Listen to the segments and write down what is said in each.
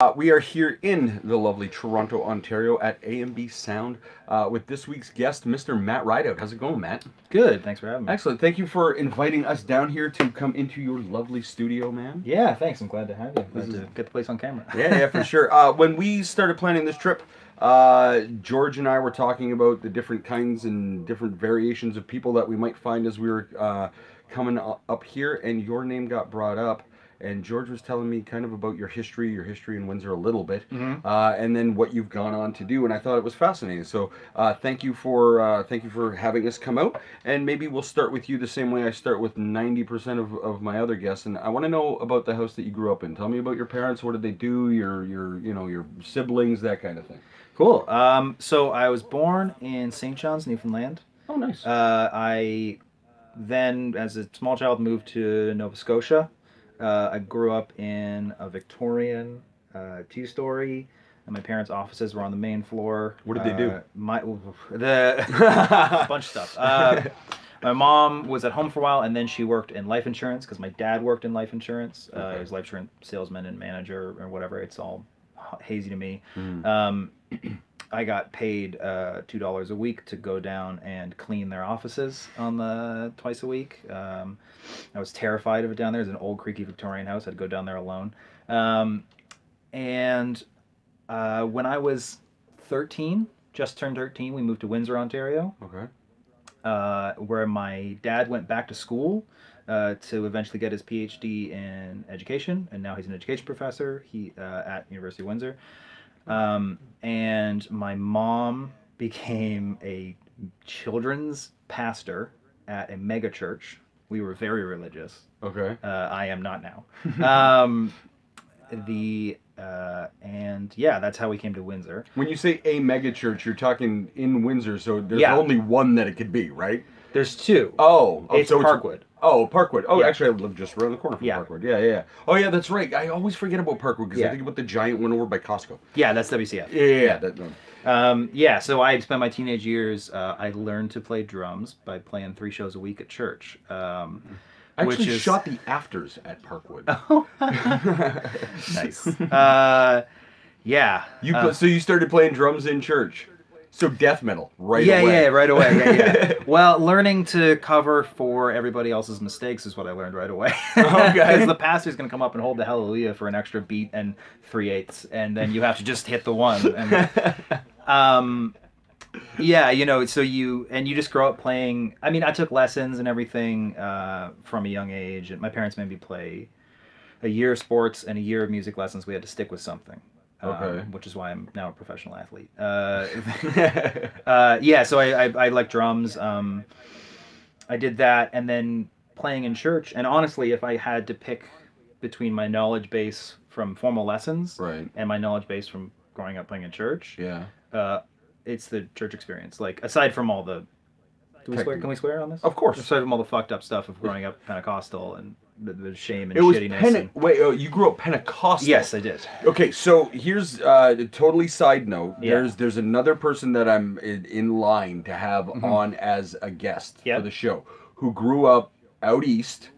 We are here in the lovely Toronto, Ontario at A&B Sound with this week's guest, Mr. Matt Rideout. How's it going, Matt? Good. Thanks for having me. Excellent. Thank you for inviting us down here to come into your lovely studio, man. Yeah, thanks. I'm glad to have you. Glad to get the place on camera. Yeah, for sure. When we started planning this trip, George and I were talking about the different kinds and different variations of people that we might find as we were coming up here, and your name got brought up. And George was telling me kind of about your history in Windsor a little bit, and then what you've gone on to do, and I thought it was fascinating. So thank you for having us come out, and maybe we'll start with you the same way I start with 90% of my other guests, and I want to know about the house that you grew up in. Tell me about your parents. What did they do? Your siblings, that kind of thing. Cool. So I was born in St. John's, Newfoundland. Oh, nice. I then, as a small child, moved to Nova Scotia. I grew up in a Victorian two-story, and my parents' offices were on the main floor. What did they do? A bunch of stuff. My mom was at home for a while, and then she worked in life insurance because my dad worked in life insurance. Okay. He was life insurance salesman and manager or whatever. It's all hazy to me. I got paid $2 a week to go down and clean their offices on twice a week. I was terrified of it down there. It's an old creaky Victorian house. I'd go down there alone. And when I was 13, just turned 13, we moved to Windsor, Ontario. Okay. Where my dad went back to school to eventually get his PhD in education, and now he's an education professor at University of Windsor. And my mom became a children's pastor at a mega church. We were very religious. Okay. I am not now. And yeah, that's how we came to Windsor. When you say a mega church, you're talking in Windsor, so there's Yeah. only one that it could be, right? There's two. It's Parkwood. Parkwood. Oh, Yeah. actually, I live just around the corner from Parkwood. Yeah. Oh, yeah, that's right. I always forget about Parkwood because I think about the giant one over by Costco. Yeah, that's WCF. Yeah. So I spent my teenage years, I learned to play drums by playing 3 shows a week at church. I actually shot the afters at Parkwood. Nice. Yeah. So you started playing drums in church. So death metal, right away. Yeah, right away. Yeah. Well, learning to cover for everybody else's mistakes is what I learned right away. Okay. Because the pastor's going to come up and hold the hallelujah for an extra beat and 3/8, and then you have to just hit the one. And, yeah, so you just grow up playing. I mean, I took lessons and everything from a young age, and my parents made me play a year of sports and a year of music lessons. We had to stick with something. Okay. Which is why I'm now a professional athlete. Yeah, so I like drums. I did that, and then playing in church. And honestly, if I had to pick between my knowledge base from formal lessons and my knowledge base from growing up playing in church, it's the church experience. Like, aside from all the... Can we swear on this? Of course. Aside from all the fucked up stuff of growing up Pentecostal and the shame and shittiness. Wait, you grew up Pentecostal? Yes, I did. Okay, so here's a totally side note. Yeah. There's another person that I'm in line to have on as a guest for the show who grew up out east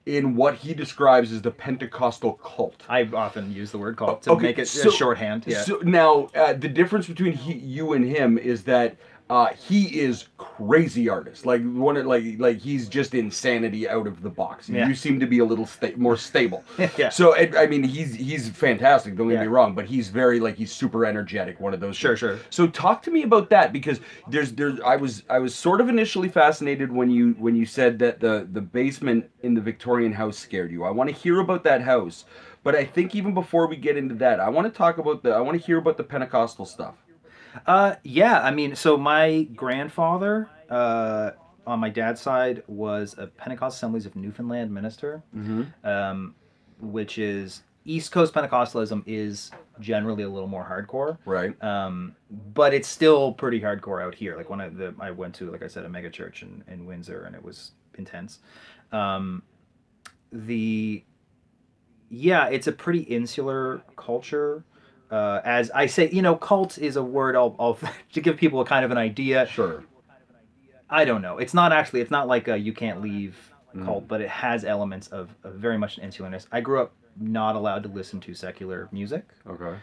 in what he describes as the Pentecostal cult. I often use the word cult to make it shorthand. Yeah. So now, the difference between you and him is that he is crazy artist, like he's just insanity out of the box. Yeah. You seem to be a little more stable. Yeah. So I mean, he's fantastic. Don't get me wrong, but he's very he's super energetic. One of those. Sure. So talk to me about that, because I was sort of initially fascinated when you said that the basement in the Victorian house scared you. I want to hear about that house, but I think even before we get into that, I want to hear about the Pentecostal stuff. Yeah, I mean, so my grandfather on my dad's side was a Pentecost Assemblies of Newfoundland minister, which is East Coast Pentecostalism is generally a little more hardcore, right? But it's still pretty hardcore out here. Like when I went to, like I said, a mega church in Windsor, and it was intense. It's a pretty insular culture. As I say, cult is a word I'll to give people a kind of an idea. Sure. I don't know. It's not like a you can't leave cult, but it has elements of very much an insularness. I grew up not allowed to listen to secular music, Okay.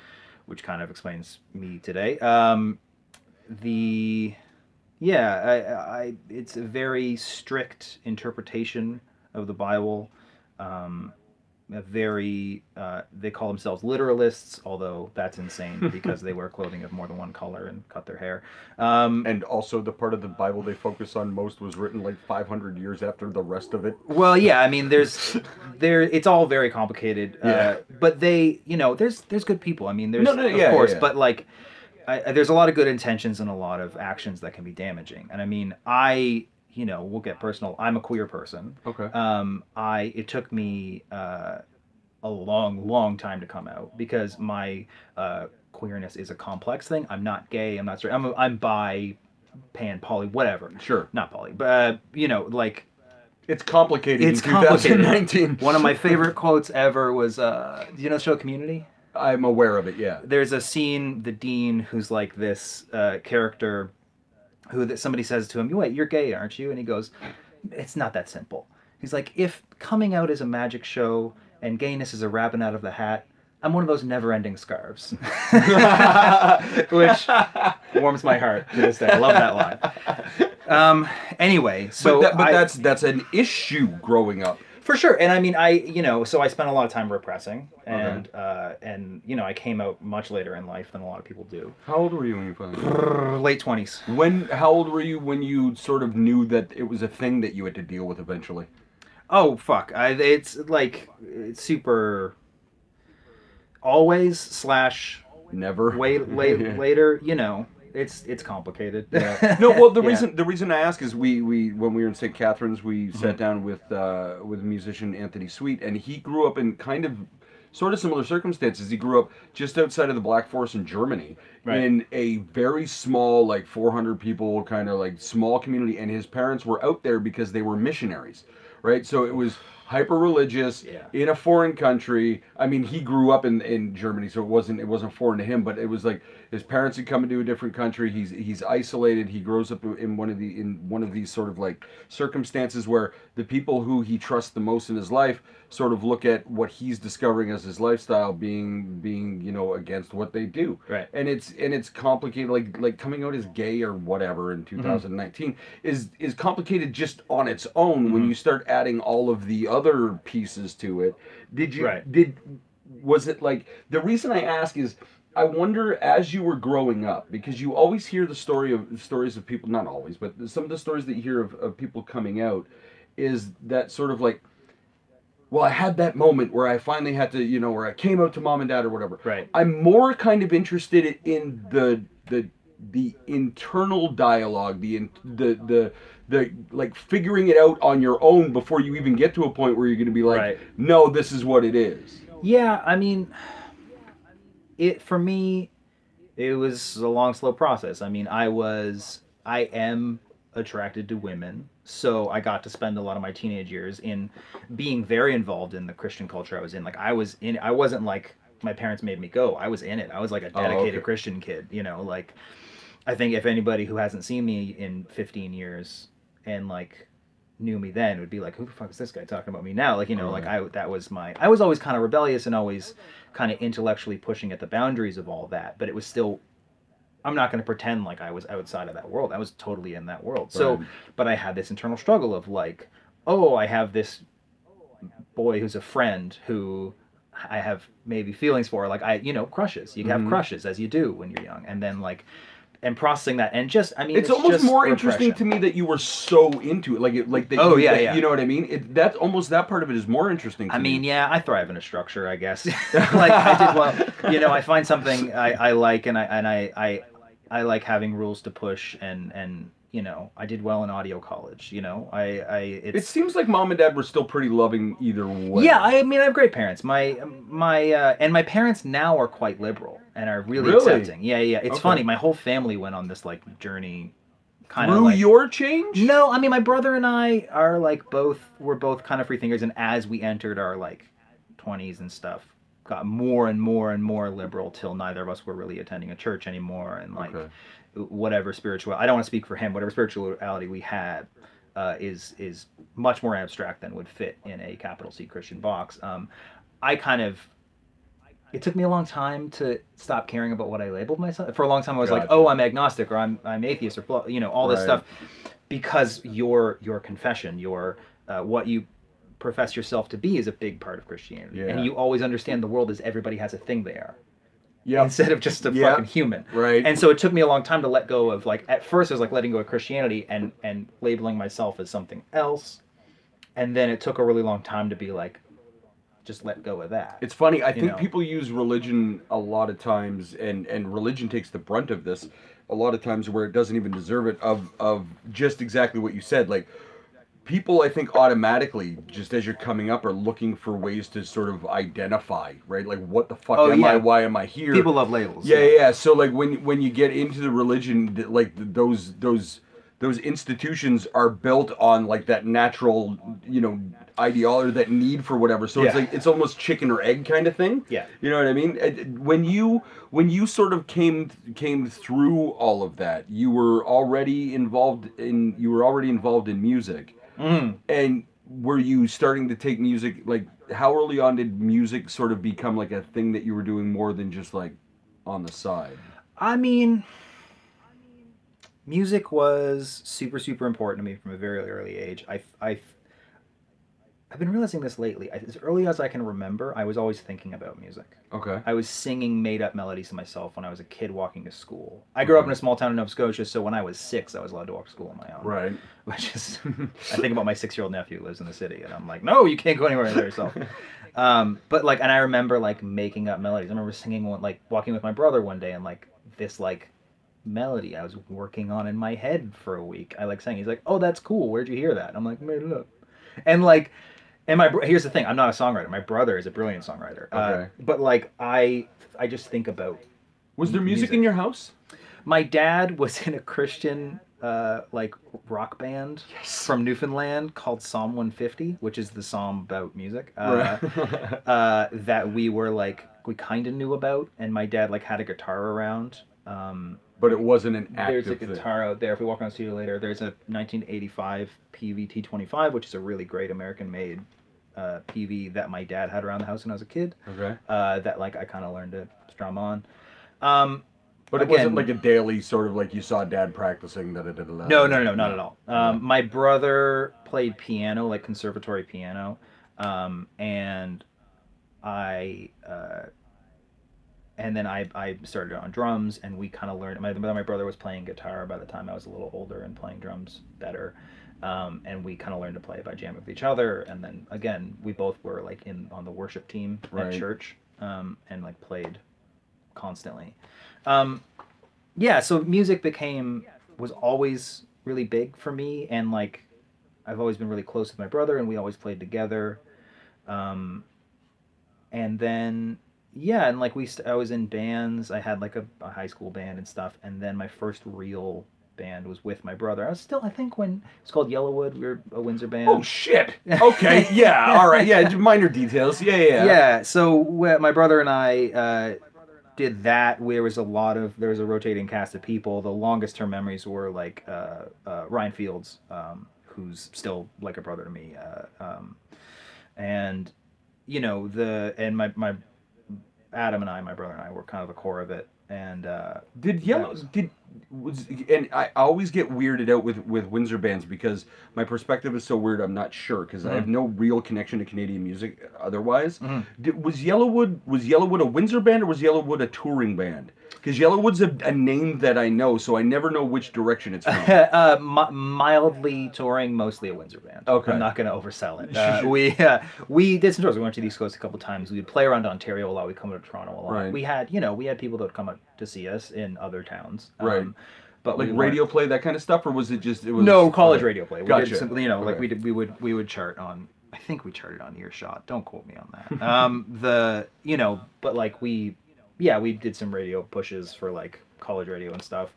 which kind of explains me today. The Yeah, it's a very strict interpretation of the Bible. A very They call themselves literalists, although that's insane because they wear clothing of more than one color and cut their hair. And also, the part of the Bible they focus on most was written like 500 years after the rest of it. Well, yeah, I mean, it's all very complicated. Yeah. But there's good people. I mean, there's No, of yeah, course, yeah. but like, there's a lot of good intentions and a lot of actions that can be damaging. And I mean, we'll get personal. I'm a queer person. Okay. It took me a long, long time to come out because my queerness is a complex thing. I'm not gay. I'm not straight. I'm bi, pan, poly, whatever. Sure. Not poly, but like. It's complicated It's in 2019. One of my favorite quotes ever was, do you know the show Community? I'm aware of it, yeah. There's a scene, the dean, who's like this character, somebody says to him, "Wait, you're gay, aren't you?" And he goes, "It's not that simple." He's like, "If coming out is a magic show and gayness is a rabbit out of the hat, I'm one of those never-ending scarves," which warms my heart to this day. I love that line. Anyway, so that's an issue growing up. For sure, and I mean, so I spent a lot of time repressing, and I came out much later in life than a lot of people do. How old were you when you finally? Late 20s. How old were you when you sort of knew that it was a thing that you had to deal with eventually? Oh fuck! It's super. Always / Never. Later. It's complicated. Yeah. No, well, the Yeah. reason I ask is we when we were in St. Catharines, we sat down with musician Anthony Sweet, and he grew up in kind of sort of similar circumstances. He grew up just outside of the Black Forest in Germany, Right. in a very small, like 400 people, kind of like small community, and his parents were out there because they were missionaries, right? So it was hyper religious, Yeah. in a foreign country. I mean, he grew up in Germany, so it wasn't foreign to him, but it was like his parents had come into a different country. He's isolated. He grows up in one of these sort of like circumstances where the people who he trusts the most in his life sort of look at what he's discovering as his lifestyle being against what they do. Right. And it's complicated, like coming out as gay or whatever in 2019 is complicated just on its own. When you start adding all of the other pieces to it. Was it like, the reason I ask is, I wonder, as you were growing up, because you always hear the stories of people, not always, but some of the stories that you hear of people coming out, is that sort of like, well, I had that moment where I finally had to, where I came out to mom and dad or whatever. Right. I'm more kind of interested in the internal dialogue, the like figuring it out on your own before you even get to a point where you're going to be like, Right. no, this is what it is. Yeah, I mean, for me, it was a long, slow process. I mean, I am attracted to women, so I got to spend a lot of my teenage years in being very involved in the Christian culture I was in. Like, I wasn't like my parents made me go. I was in it. I was like a dedicated Christian kid, like, I think if anybody who hasn't seen me in 15 years and like knew me then would be like, who the fuck is this guy talking about me now? Like, I was always kind of rebellious and always kind of intellectually pushing at the boundaries of all that, but it was still, I'm not going to pretend like I was outside of that world. I was totally in that world. So, Right. but I had this internal struggle of like, oh, I have this boy who's a friend who I have maybe feelings for, like crushes. You have crushes as you do when you're young. And then like, and processing that, and just, I mean, It's almost just more interesting repression. to me that you were so into it, that. Oh, yeah, that, yeah. You know what I mean? That part of it is more interesting. To I mean, me. yeah, I thrive in a structure, I guess. Like, I did well. I find something I like, and I like having rules to push, and I did well in audio college. It seems like mom and dad were still pretty loving either way. Yeah, I mean, I have great parents. My parents now are quite liberal and are really Really? accepting. Yeah. It's Okay. funny. My whole family went on this like journey, kind of Through like, your change? No, I mean, my brother and I are like we're both kind of free thinkers, and as we entered our like 20s and stuff, got more and more and more liberal till neither of us were really attending a church anymore, and like Okay. whatever spiritual, I don't want to speak for him, whatever spirituality we had is much more abstract than would fit in a capital C Christian box. I kind of it took me a long time to stop caring about what I labeled myself. For a long time, I was like, Gotcha. "Oh, I'm agnostic," or "I'm atheist," or all this Right. stuff, because your confession, your what you profess yourself to be, is a big part of Christianity, Yeah. and you always understand the world as everybody has a thing they are, Yep. instead of just a Yep. fucking human. Right. And so it took me a long time to let go of, like, at first it was like letting go of Christianity and labeling myself as something else, and then it took a really long time to be like, just let go of that. It's funny. I think know. people use religion a lot of times, and religion takes the brunt of this a lot of times, where it doesn't even deserve it. Of just exactly what you said. Like, people, I think, automatically, just as you're coming up, are looking for ways to sort of identify, right? Like, what the fuck Oh, am yeah. I? Why am I here? People love labels. Yeah. So like when you get into the religion, like those institutions are built on like that natural, ideology, that need for whatever. So it's Yeah. like it's almost chicken or egg kind of thing. Yeah. You know what I mean? When you sort of came through all of that, you were already involved in music. Mm. And were you starting to take music, like, how early on did music sort of become like a thing that you were doing more than just like on the side? I mean, music was super, super important to me from a very early age. I've been realizing this lately. As early as I can remember, I was always thinking about music. Okay. I was singing made-up melodies to myself when I was a kid walking to school. I grew up in a small town in Nova Scotia, so when I was 6, I was allowed to walk to school on my own. Right. Which is, I think about my 6-year-old nephew who lives in the city, and I'm like, no, you can't go anywhere by yourself. But like, and I remember like making up melodies. I remember singing one, like walking with my brother one day, and like this like melody I was working on in my head for a week. I like sang. He's like, "Oh, that's cool. Where'd you hear that?" And I'm like, "Made it up." And like, and here's the thing. I'm not a songwriter. My brother is a brilliant songwriter. Okay. But like, I just think about. Was there music in your house? My dad was in a Christian like rock band from Newfoundland called Psalm 150, which is the psalm about music. That we kind of knew about, and my dad like had a guitar around. But it wasn't an active There's a guitar out there. If we walk around the studio later, there's a 1985 PV T25, which is a really great American-made PV that my dad had around the house when I was a kid. Okay. That like I kind of learned to strum on. But it wasn't like a daily sort of like you saw dad practicing. No, not at all. My brother played piano, like conservatory piano, and then I started on drums, and we kind of learned. My brother was playing guitar by the time I was a little older and playing drums better, and we kind of learned to play by jamming with each other. And then again, we both were like on the worship team at church, and like played constantly. Yeah, so music was always really big for me, and like I've always been really close with my brother, and we always played together. And then yeah, and like I was in bands. I had like a high school band and stuff, and then my first real band was with my brother. I think when it's called Yellowwood, we were a Windsor band. Oh shit. Okay. Yeah. All right. Yeah. Minor details. Yeah. Yeah. So my brother and I did that. There was a rotating cast of people. The longest term memories were like Ryan Fields, who's still like a brother to me, and my Adam and my brother and I were kind of the core of it. And I always get weirded out with Windsor bands because my perspective is so weird. I'm not sure because I have no real connection to Canadian music otherwise. Was Yellowwood a Windsor band or was Yellowwood a touring band? Because Yellowwood's a name that I know, so I never know which direction it's from. Mildly touring, mostly a Windsor band. Okay. I'm not going to oversell it. We did some tours. We went to the East Coast a couple times. We would play around Ontario a lot. We'd come to Toronto a lot. Right. We had people that would come up to see us in other towns. Right. But like radio play, that kind of stuff, or was it just? No, college radio play. We Gotcha. did some, like we would chart on. I think we charted on Earshot. Don't quote me on that. But like we did some radio pushes for like college radio and stuff.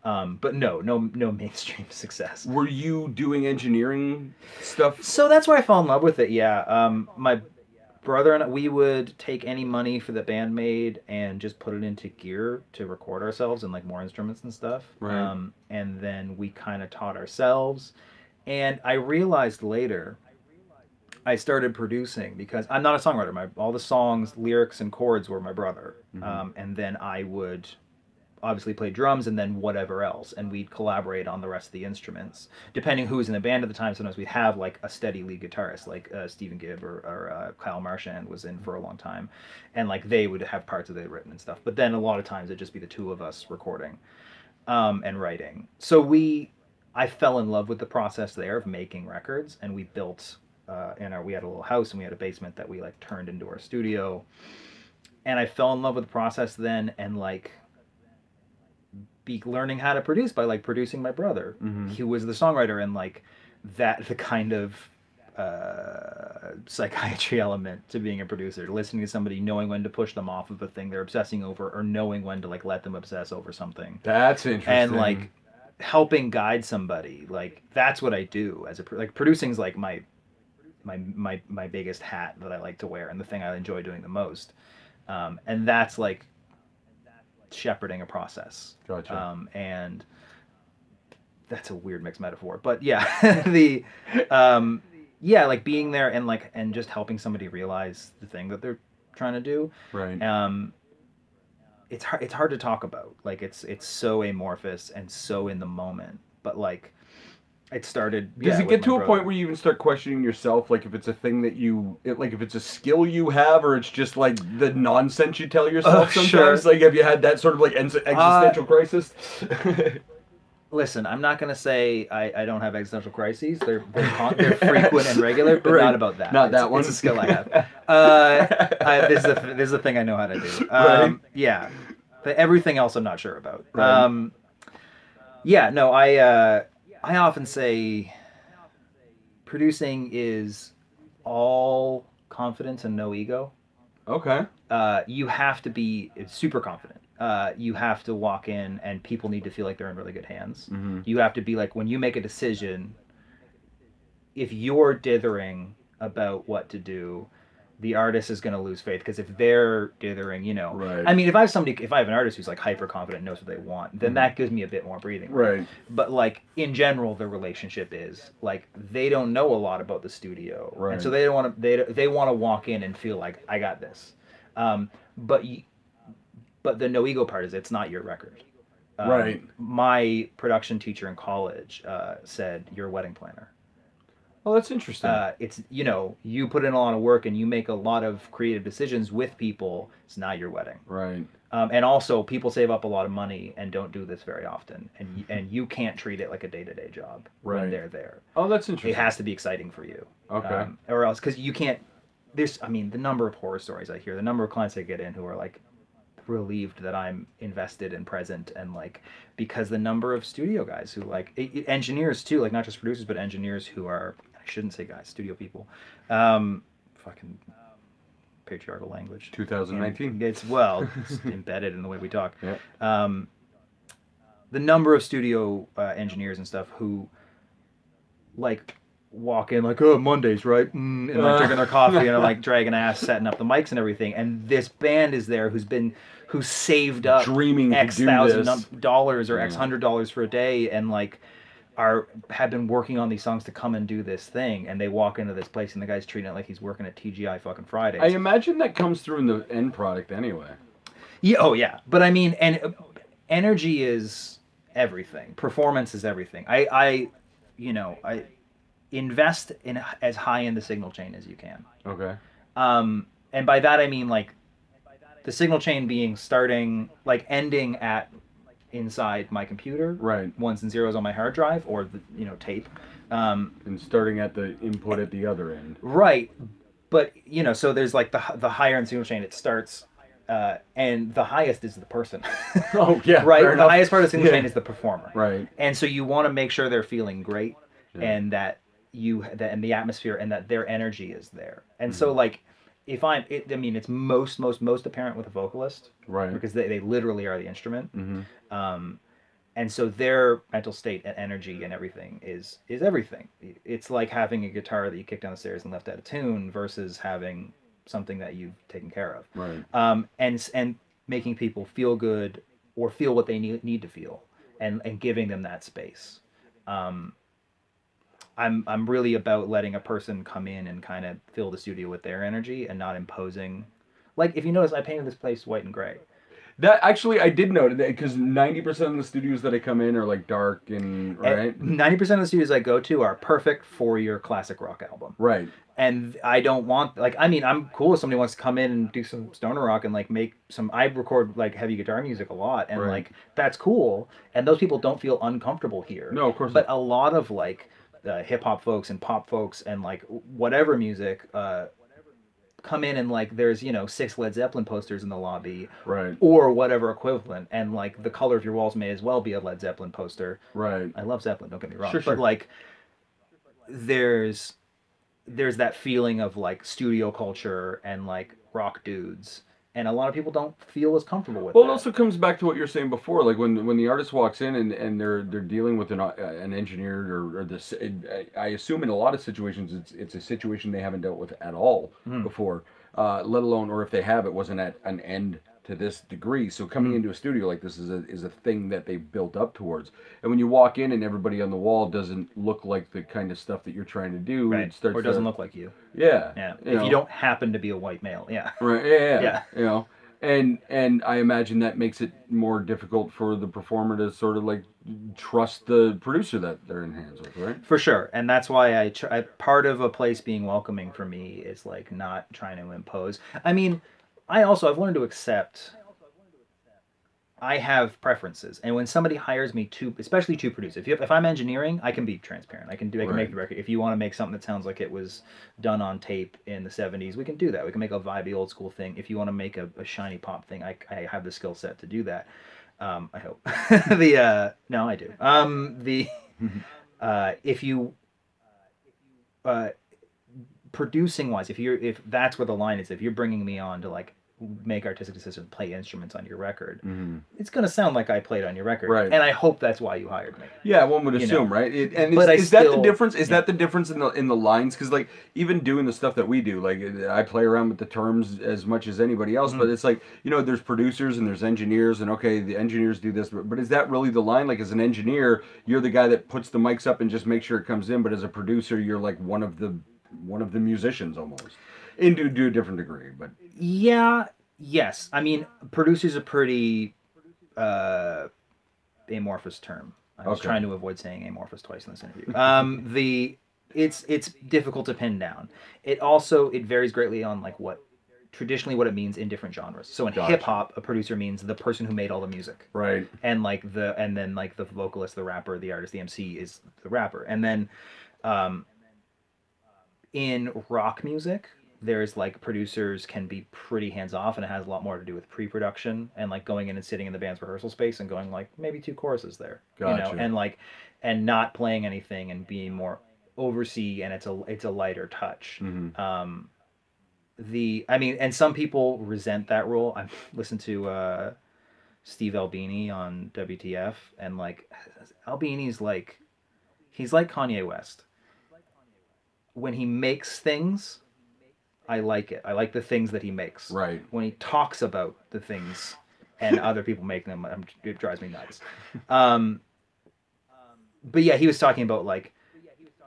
But no mainstream success. Were you doing engineering stuff? So that's where I fell in love with it. Yeah. My brother and we would take any money for the band made and just put it into gear to record ourselves and like more instruments and stuff. Right. And then we kind of taught ourselves. And I realized later, I started producing because I'm not a songwriter. All the songs, lyrics, and chords were my brother, and then I would obviously play drums and then whatever else, and we'd collaborate on the rest of the instruments depending who was in the band at the time. Sometimes we'd have like a steady lead guitarist, like Stephen Gibb or Kyle Marchand was in for a long time, and like they would have parts of it written and stuff, but then a lot of times it'd just be the two of us recording and writing. So I fell in love with the process there of making records, and we built we had a little house and we had a basement that we like turned into our studio, and I fell in love with the process then, and like be learning how to produce by like producing my brother. He was the songwriter, and like that the kind of psychiatry element to being a producer, listening to somebody, knowing when to push them off of a thing they're obsessing over, or knowing when to like let them obsess over something. That's interesting. And like helping guide somebody, like that's what I do as like producing's like my biggest hat that I like to wear, and the thing I enjoy doing the most, and that's like shepherding a process. Gotcha. And that's a weird mixed metaphor, but yeah, yeah, like being there and like and just helping somebody realize the thing that they're trying to do. Right. It's hard to talk about. Like it's so amorphous and so in the moment, but like it started. Does it get to a point where you even start questioning yourself, like if it's a thing that like if it's a skill you have, or it's just like the nonsense you tell yourself sometimes? Sure. Like, have you had that sort of like existential crisis? Listen, I'm not gonna say I don't have existential crises. They're frequent and regular, but right. Not about that. Not that one. It's a skill I have. This is the thing I know how to do. Right. Yeah, but everything else I'm not sure about. Right. Yeah, no, I often say producing is all confidence and no ego. Okay. You have to be super confident. You have to walk in and people need to feel like they're in really good hands. You have to be like, when you make a decision, if you're dithering about what to do, the artist is going to lose faith, because if they're dithering, you know, right. I mean, if I have an artist who's like hyper confident, knows what they want, then that gives me a bit more breathing room. Right. But like in general, the relationship is like they don't know a lot about the studio, right. And so they don't want to. They want to walk in and feel like I got this. But the no ego part is it's not your record. Right. My production teacher in college said you're a wedding planner. Oh, that's interesting. It's, you know, you put in a lot of work and you make a lot of creative decisions with people. It's not your wedding. Right. And also, people save up a lot of money and don't do this very often. And you can't treat it like a day-to-day job when they're there. Oh, that's interesting. It has to be exciting for you. Okay. Or else, because you can't, I mean, the number of horror stories I hear, the number of clients I get in who are like relieved that I'm invested and present, and like, because the number of studio guys who like, engineers too, like not just producers, but engineers who are, I shouldn't say guys, studio people, fucking patriarchal language. 2019. And it's embedded in the way we talk. Yeah. The number of studio engineers and stuff who like walk in like, oh, Mondays, right? And like drinking their coffee and like dragging ass, setting up the mics and everything. And this band is there who's saved up dreaming X to do thousand this. dollars or X $100 for a day, and like have been working on these songs to come and do this thing, and they walk into this place and the guy's treating it like he's working at TGI fucking Fridays. I imagine that comes through in the end product anyway. Yeah, oh yeah. But I mean, and energy is everything. Performance is everything. I invest in as high in the signal chain as you can. Okay. And by that I mean like the signal chain being ending at inside my computer, right? Ones and zeros on my hard drive or the tape, and starting at the input at the other end, right? But so there's like the higher in the signal chain, it starts, and the highest is the person. Oh yeah, right. The highest part of the signal chain is the performer, right? And so you want to make sure they're feeling great, and that and the atmosphere and that their energy is there, and so like. It's most apparent with a vocalist, right? Because they literally are the instrument, and so their mental state and energy and everything is everything. It's like having a guitar that you kicked down the stairs and left out of tune versus having something that you've taken care of, right? And making people feel good or feel what they need to feel, and giving them that space. I'm really about letting a person come in and kind of fill the studio with their energy and not imposing. Like if you notice, I painted this place white and gray. That actually, I did note that because 90% of the studios that I come in are like dark and right, 90% of the studios I go to are perfect for your classic rock album. right, And I don't want like I mean I'm cool if somebody wants to come in and do some stoner rock and like make some. I record like heavy guitar music a lot and Right. like that's cool, and those people don't feel uncomfortable here. No, of course But not. a lot of like hip hop folks and pop folks and like whatever music come in and like there's 6 Led Zeppelin posters in the lobby Right, or whatever equivalent, and like the color of your walls may as well be a Led Zeppelin poster. right. I love Zeppelin, don't get me wrong, Sure, sure. but like there's that feeling of like studio culture and like rock dudes, and a lot of people don't feel as comfortable with Well, it that. also comes back to what you're saying before, like when the artist walks in and they're dealing with an engineer or this. I assume in a lot of situations it's a situation they haven't dealt with at all before, let alone, or if they have, it wasn't at an end to this degree. So coming into a studio like this is a thing that they built up towards. And when you walk in and everybody on the wall doesn't look like the kind of stuff that you're trying to do, Right, it starts or doesn't to, look like you. yeah, Yeah, you if know. you don't happen to be a white male. Yeah. Right. Yeah. Yeah. You know, and I imagine that makes it more difficult for the performer to sort of like trust the producer that they're in hands with, right? For sure, and that's why part of a place being welcoming for me is like not trying to impose. I mean, I've learned to accept. I have preferences, and when somebody hires me to, especially to produce, if I'm engineering, I can be transparent. I can make Right. the record. If you want to make something that sounds like it was done on tape in the '70s, we can do that. We can make a vibey old school thing. If you want to make a shiny pop thing, I have the skill set to do that. I hope. No, I do. If you producing wise, if that's where the line is, if you're bringing me on to like make artistic decisions, play instruments on your record, it's gonna sound like I played on your record, Right. and I hope that's why you hired me. Yeah, one would You assume, know. right? And But is that the still- difference? Is yeah. that the difference in the lines? Because like even doing the stuff that we do, like I play around with the terms as much as anybody else, but it's like there's producers and there's engineers, and okay, the engineers do this, but is that really the line? Like as an engineer, you're the guy that puts the mics up and just makes sure it comes in, but as a producer, you're like one of the musicians almost, and to a different degree, but Yeah. Yes. I mean, producer's a pretty amorphous term. I was Okay. trying to avoid saying amorphous twice in this interview. It's difficult to pin down. It varies greatly on like what it means in different genres. So in Gotcha. hip hop, a producer means the person who made all the music. right, And then like the vocalist, the rapper, the artist, the MC is the rapper. And then in rock music, there's like producers can be pretty hands off, and it has a lot more to do with pre-production and like going in and sitting in the band's rehearsal space and going like maybe 2 choruses there, Gotcha. and like and not playing anything and being more oversee, and it's a lighter touch. And some people resent that role. I've listened to Steve Albini on WTF, and like Albini's like he's like Kanye West. When he makes things, I like it. I like the things that he makes. right. When he talks about the things and other people make them, it drives me nuts. But yeah, he was talking about like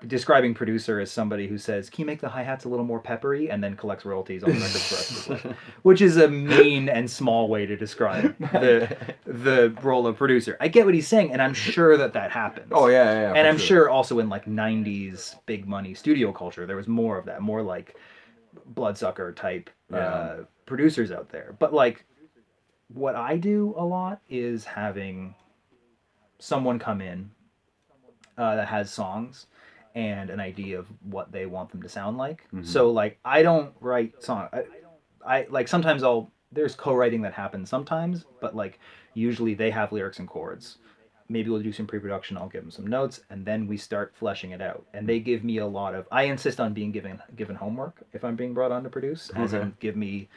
describing producer as somebody who says, "Can you make the hi-hats a little more peppery?" and then collects royalties on the record for the rest of his life, which is a mean and small way to describe the role of producer. I get what he's saying, and I'm sure that happens. Oh yeah, And for I'm sure also in like 90s big money studio culture, there was more of that, more like Bloodsucker type Yeah. producers out there. But like what I do a lot is having someone come in that has songs and an idea of what they want them to sound like. So like I don't write song. I like sometimes there's co-writing that happens sometimes, but like usually they have lyrics and chords. Maybe we'll do some pre-production. I'll give them some notes, and then we start fleshing it out. And they give me a lot of. I insist on being given homework if I'm being brought on to produce, as in give me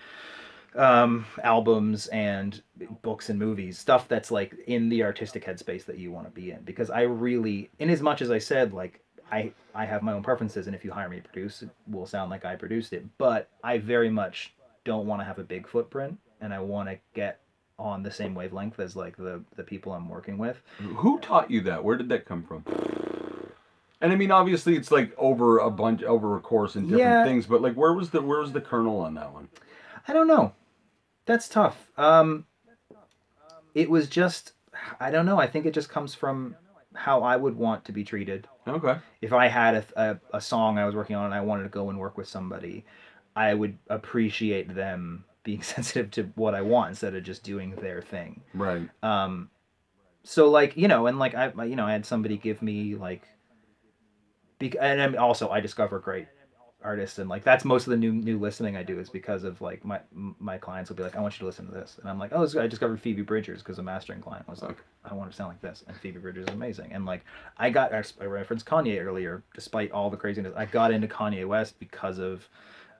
albums and books and movies, stuff that's like in the artistic headspace that you want to be in. Because I really, in as much as I said, like I have my own preferences, and if you hire me to produce, it will sound like I produced it. But I very much don't want to have a big footprint, and I want to get on the same wavelength as like the people I'm working with. Who taught you that? Where did that come from? And I mean, obviously, it's like over a course and different Yeah. things. But like, where was the kernel on that one? I don't know. That's tough. It was just, I don't know. I think it just comes from how I would want to be treated. Okay. If I had a song I was working on and I wanted to go and work with somebody, I would appreciate them being sensitive to what I want instead of just doing their thing. Right. So like, and like I had somebody give me like, and then also I discover great artists, and like that's most of the new listening I do is because of like my clients will be like, I want you to listen to this, and I'm like, oh, I discovered Phoebe Bridgers because a mastering client was like, I want to sound like this, and Phoebe Bridgers is amazing, and like I referenced Kanye earlier, despite all the craziness, I got into Kanye West because of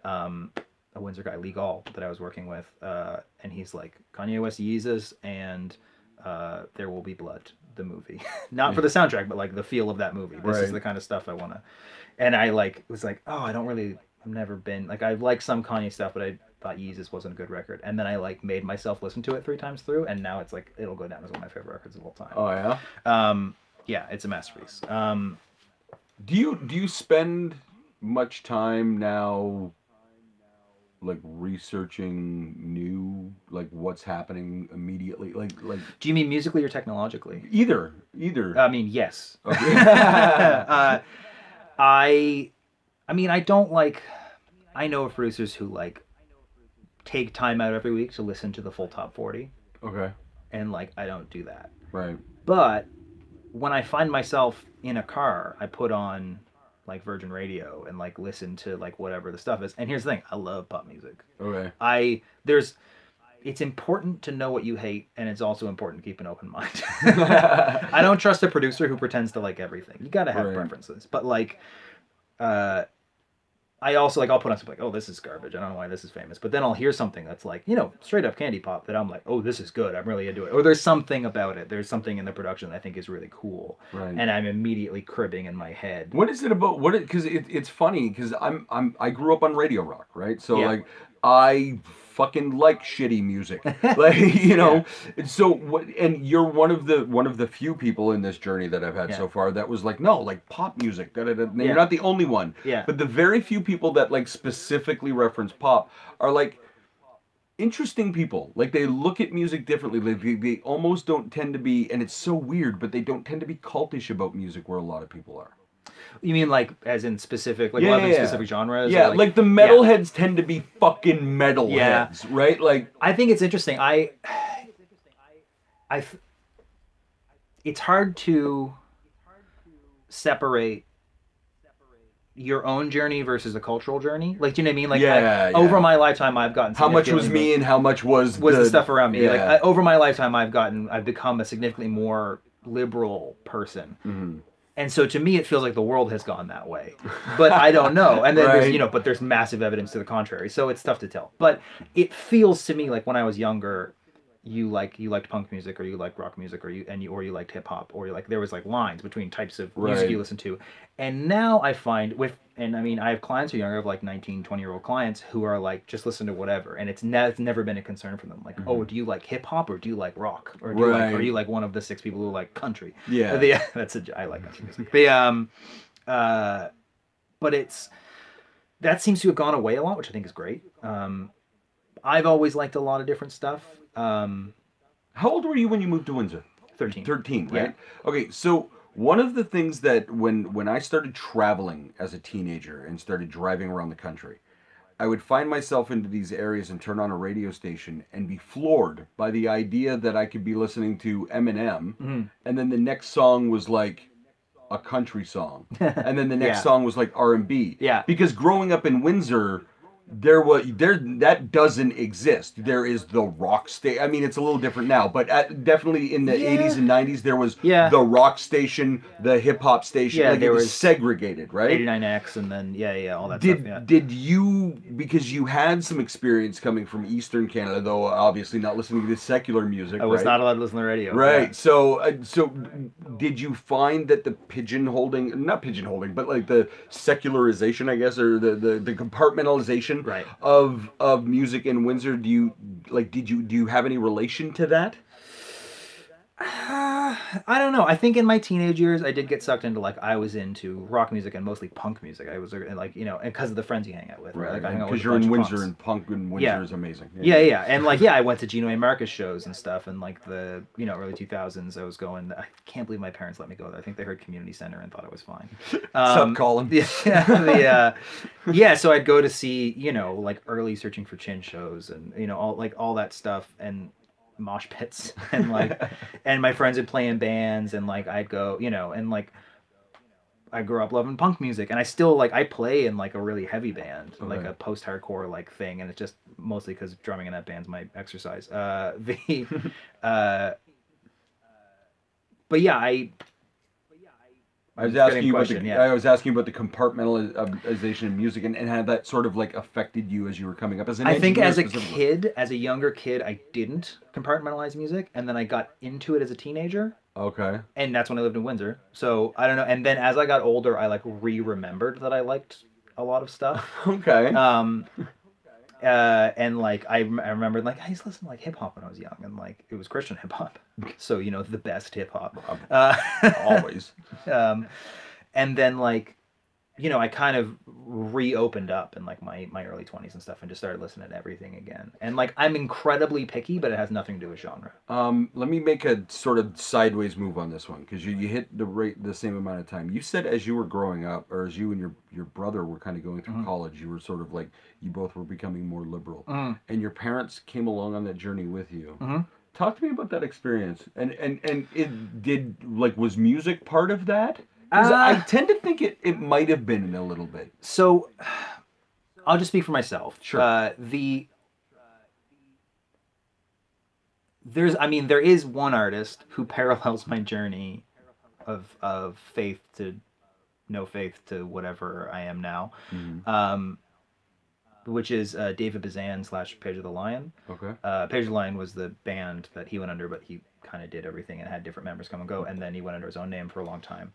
a Windsor guy, Lee Gall, that I was working with, and he's like, Kanye West, Yeezus, and There Will Be Blood, the movie, not for the soundtrack, but like the feel of that movie. This is the kind of stuff I want to. And I like was like, oh, I've never been like I like some Kanye stuff, but I thought Yeezus wasn't a good record. And then I like made myself listen to it 3 times through, and now it's like it'll go down as one of my favorite records of all time. Oh yeah. Yeah, it's a masterpiece. Do you spend much time now, like researching new, like what's happening immediately, like? Do you mean musically or technologically? Either. I mean, yes. Okay. I mean, I don't like. I know of producers who like take time out every week to listen to the full top 40, Okay. and like I don't do that. Right. But when I find myself in a car, I put on like Virgin Radio and like listen to like whatever the stuff is. And here's the thing: I love pop music. Okay. It's important to know what you hate, and it's also important to keep an open mind. I don't trust a producer who pretends to like everything. You gotta have preferences. But like, I also like I'll put on something like, oh, this is garbage. I don't know why this is famous. But then I'll hear something that's like, straight up candy pop that I'm like, oh, this is good. I'm really into it. Or there's something about it. There's something in the production that I think is really cool. Right. And I'm immediately cribbing in my head. What is it about? Because it's funny because I grew up on Radio Rock, right? So Yeah. like I fucking like shitty music, like Yeah. So what? And you're one of the few people in this journey that I've had Yeah. so far that was like, no, like pop music. Da, da, da. Now, Yeah. You're not the only one. Yeah. But the very few people that like specifically reference pop are like interesting people. Like they look at music differently. Like they almost don't tend to be, and it's so weird, but they don't tend to be cultish about music where a lot of people are. You mean like as in specific, like Yeah, loving yeah. specific genres? Yeah, or like the metalheads tend to be fucking metalheads, right? Like, I think it's interesting. It's hard to separate your own journey versus the cultural journey. Like, do you know what I mean? Like, Yeah, yeah. over my lifetime, I've gotten how much was significantly me and how much was the stuff around me. Yeah. Like, over my lifetime, I've become a significantly more liberal person. Mhm. And so to me, it feels like the world has gone that way, but I don't know. And then Right. but there's massive evidence to the contrary. So it's tough to tell. But it feels to me like when I was younger, you liked punk music, or you liked rock music, or you liked hip hop, or there was like lines between types of music Right. you listen to. And now I find I have clients who are younger, I have like 19, 20-year-old clients who are like, just listen to whatever. And it's never been a concern for them. Like, oh, do you like hip hop or do you like rock? Or are you like one of the 6 people who like country? Yeah. I like country music. But that seems to have gone away a lot, which I think is great. I've always liked a lot of different stuff. How old were you when you moved to Windsor? 13. 13, right? Yeah. Okay, so one of the things that when I started traveling as a teenager and started driving around the country, I would find myself into these areas and turn on a radio station and be floored by the idea that I could be listening to Eminem, and then the next song was like a country song, and then the next Yeah. song was like R&B. Yeah. Because growing up in Windsor, that doesn't exist. There is the rock station. I mean, it's a little different now, but definitely in the 80s and 90s, there was the rock station, the hip hop station. Yeah, like there it was was segregated, right? 89X, and then all that stuff. Yeah. Did you, because you had some experience coming from Eastern Canada, though obviously not listening to the secular music, I was right? not allowed to listen to the radio. Right. Yeah. So did you find that the not pigeonholing, but like the secularization, I guess, or the compartmentalization Right. of music in Windsor, do you have any relation to that? I don't know. I think in my teenage years, I did get sucked into like I was into rock music and mostly punk music. I was like and because of the friends you hang out with, right? Like I hang out with Because a you're bunch in of Windsor, punks. and punk in Windsor Yeah. is amazing. Yeah, and like I went to Gino A. Marcus shows and stuff, and like the early 2000s, I was going. I can't believe my parents let me go there. I think they heard community center and thought it was fine. Sup, Colin? Yeah, so I'd go to see like early Searching for Chin shows and all that stuff and mosh pits and like and my friends would play in bands and like I'd go and like I grew up loving punk music and I still like I play in like a really heavy band like a post-hardcore like thing and it's just mostly because drumming in that band's my exercise but yeah I was asking you about the compartmentalization of music and how that sort of like affected you as you were coming up as an I think engineer as a younger kid, I didn't compartmentalize music, and then I got into it as a teenager, Okay. and that's when I lived in Windsor. So I don't know. And then as I got older, I like remembered that I liked a lot of stuff. Okay. And like I remembered like I used to listen to like hip hop when I was young, and like it was Christian hip hop, so the best hip hop. Always. And then like I kind of reopened up in like my early 20s and stuff and just started listening to everything again. And like I'm incredibly picky, but it has nothing to do with genre. Let me make a sort of sideways move on this one because you hit the same amount of time. You said as you were growing up, or as you and your brother were kind of going through college, you were sort of like you both were becoming more liberal, and your parents came along on that journey with you. Talk to me about that experience. And it did like was music part of that? I tend to think it might have been in a little bit. So, I'll just speak for myself. Sure. There is one artist who parallels my journey of faith to no faith to whatever I am now, which is David Bazan / Page of the Lion. Okay. Page of the Lion was the band that he went under, but he kind of did everything and had different members come and go, and then he went under his own name for a long time.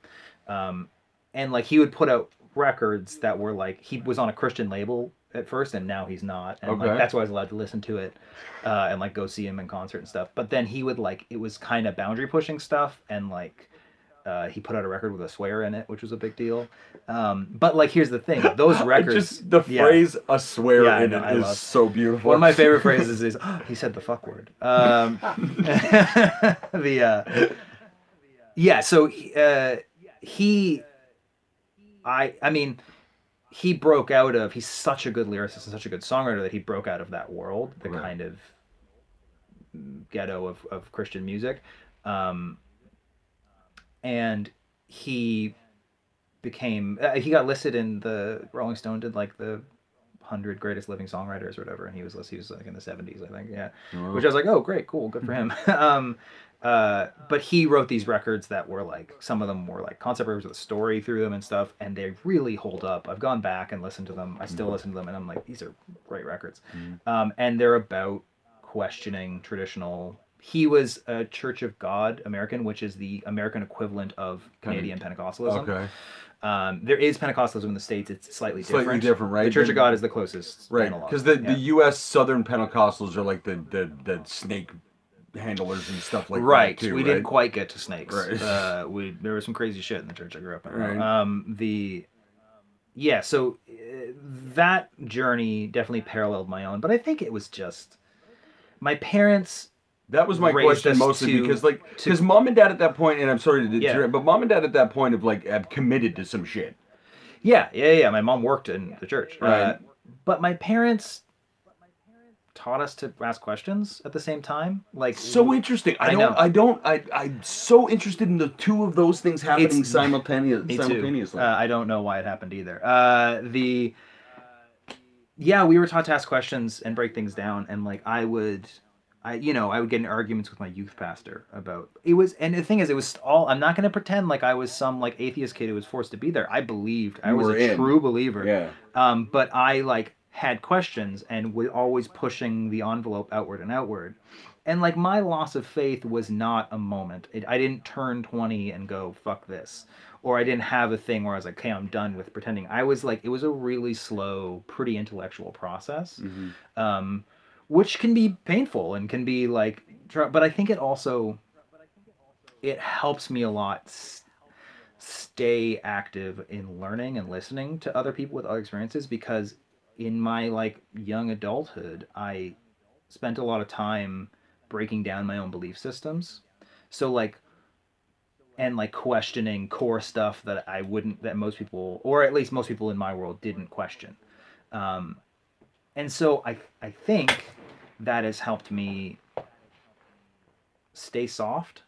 And like he would put out records that were like he was on a Christian label at first, and now he's not, and like that's why I was allowed to listen to it and like go see him in concert and stuff. But then he would like it was kind of boundary pushing stuff, and like he put out a record with a swear in it, which was a big deal. But like here's the thing: those records, just the phrase "a swear in it" is so beautiful. One of my favorite phrases is he said the fuck word. So he broke out of, he's such a good lyricist and such a good songwriter that he broke out of that world, the kind of ghetto of Christian music. And he became, he got listed in the Rolling Stone, did like the 100 greatest living songwriters or whatever, and he was like in the 70s, I think, which I was like, oh great, cool, good for him. But he wrote these records that were like, some of them were like concept records with a story through them and stuff, and they really hold up. I've gone back and listened to them. I still listen to them, and I'm like, these are great records. And they're about questioning traditional. He was a Church of God American, which is the American equivalent of Canadian Pentecostalism. Okay. There is Pentecostalism in the States. It's slightly different. Slightly different, right? The Church of God is the closest analog. Because the U.S. Southern Pentecostals are like the snake handlers and stuff like that too, we didn't quite get to snakes. Right. There was some crazy shit in the church I grew up in. Right. So that journey definitely paralleled my own, but I think it was just my parents. That was my question mostly because mom and dad at that point, and I'm sorry to interrupt, but mom and dad at that point have committed to some shit. Yeah. My mom worked in the church, but my parents taught us to ask questions at the same time. Like so interesting. I'm so interested in the two of those things happening simultaneously. I don't know why it happened either. We were taught to ask questions and break things down, and like I would get in arguments with my youth pastor about it was, and the thing is, it was all, I'm not going to pretend like I was some like atheist kid who was forced to be there. I believed, I was a true believer. Yeah. But I like had questions and was always pushing the envelope outward and outward. And like my loss of faith was not a moment. I didn't turn 20 and go, fuck this. Or I didn't have a thing where I was like, okay, I'm done with pretending. I was like, it was a really slow, pretty intellectual process. Which can be painful and can be like, but I think it also, it helps me a lot stay active in learning and listening to other people with other experiences, because in my like young adulthood, I spent a lot of time breaking down my own belief systems. So like, and like questioning core stuff that I wouldn't, that most people, or at least most people in my world, didn't question. Um, and so I think that has helped me stay soft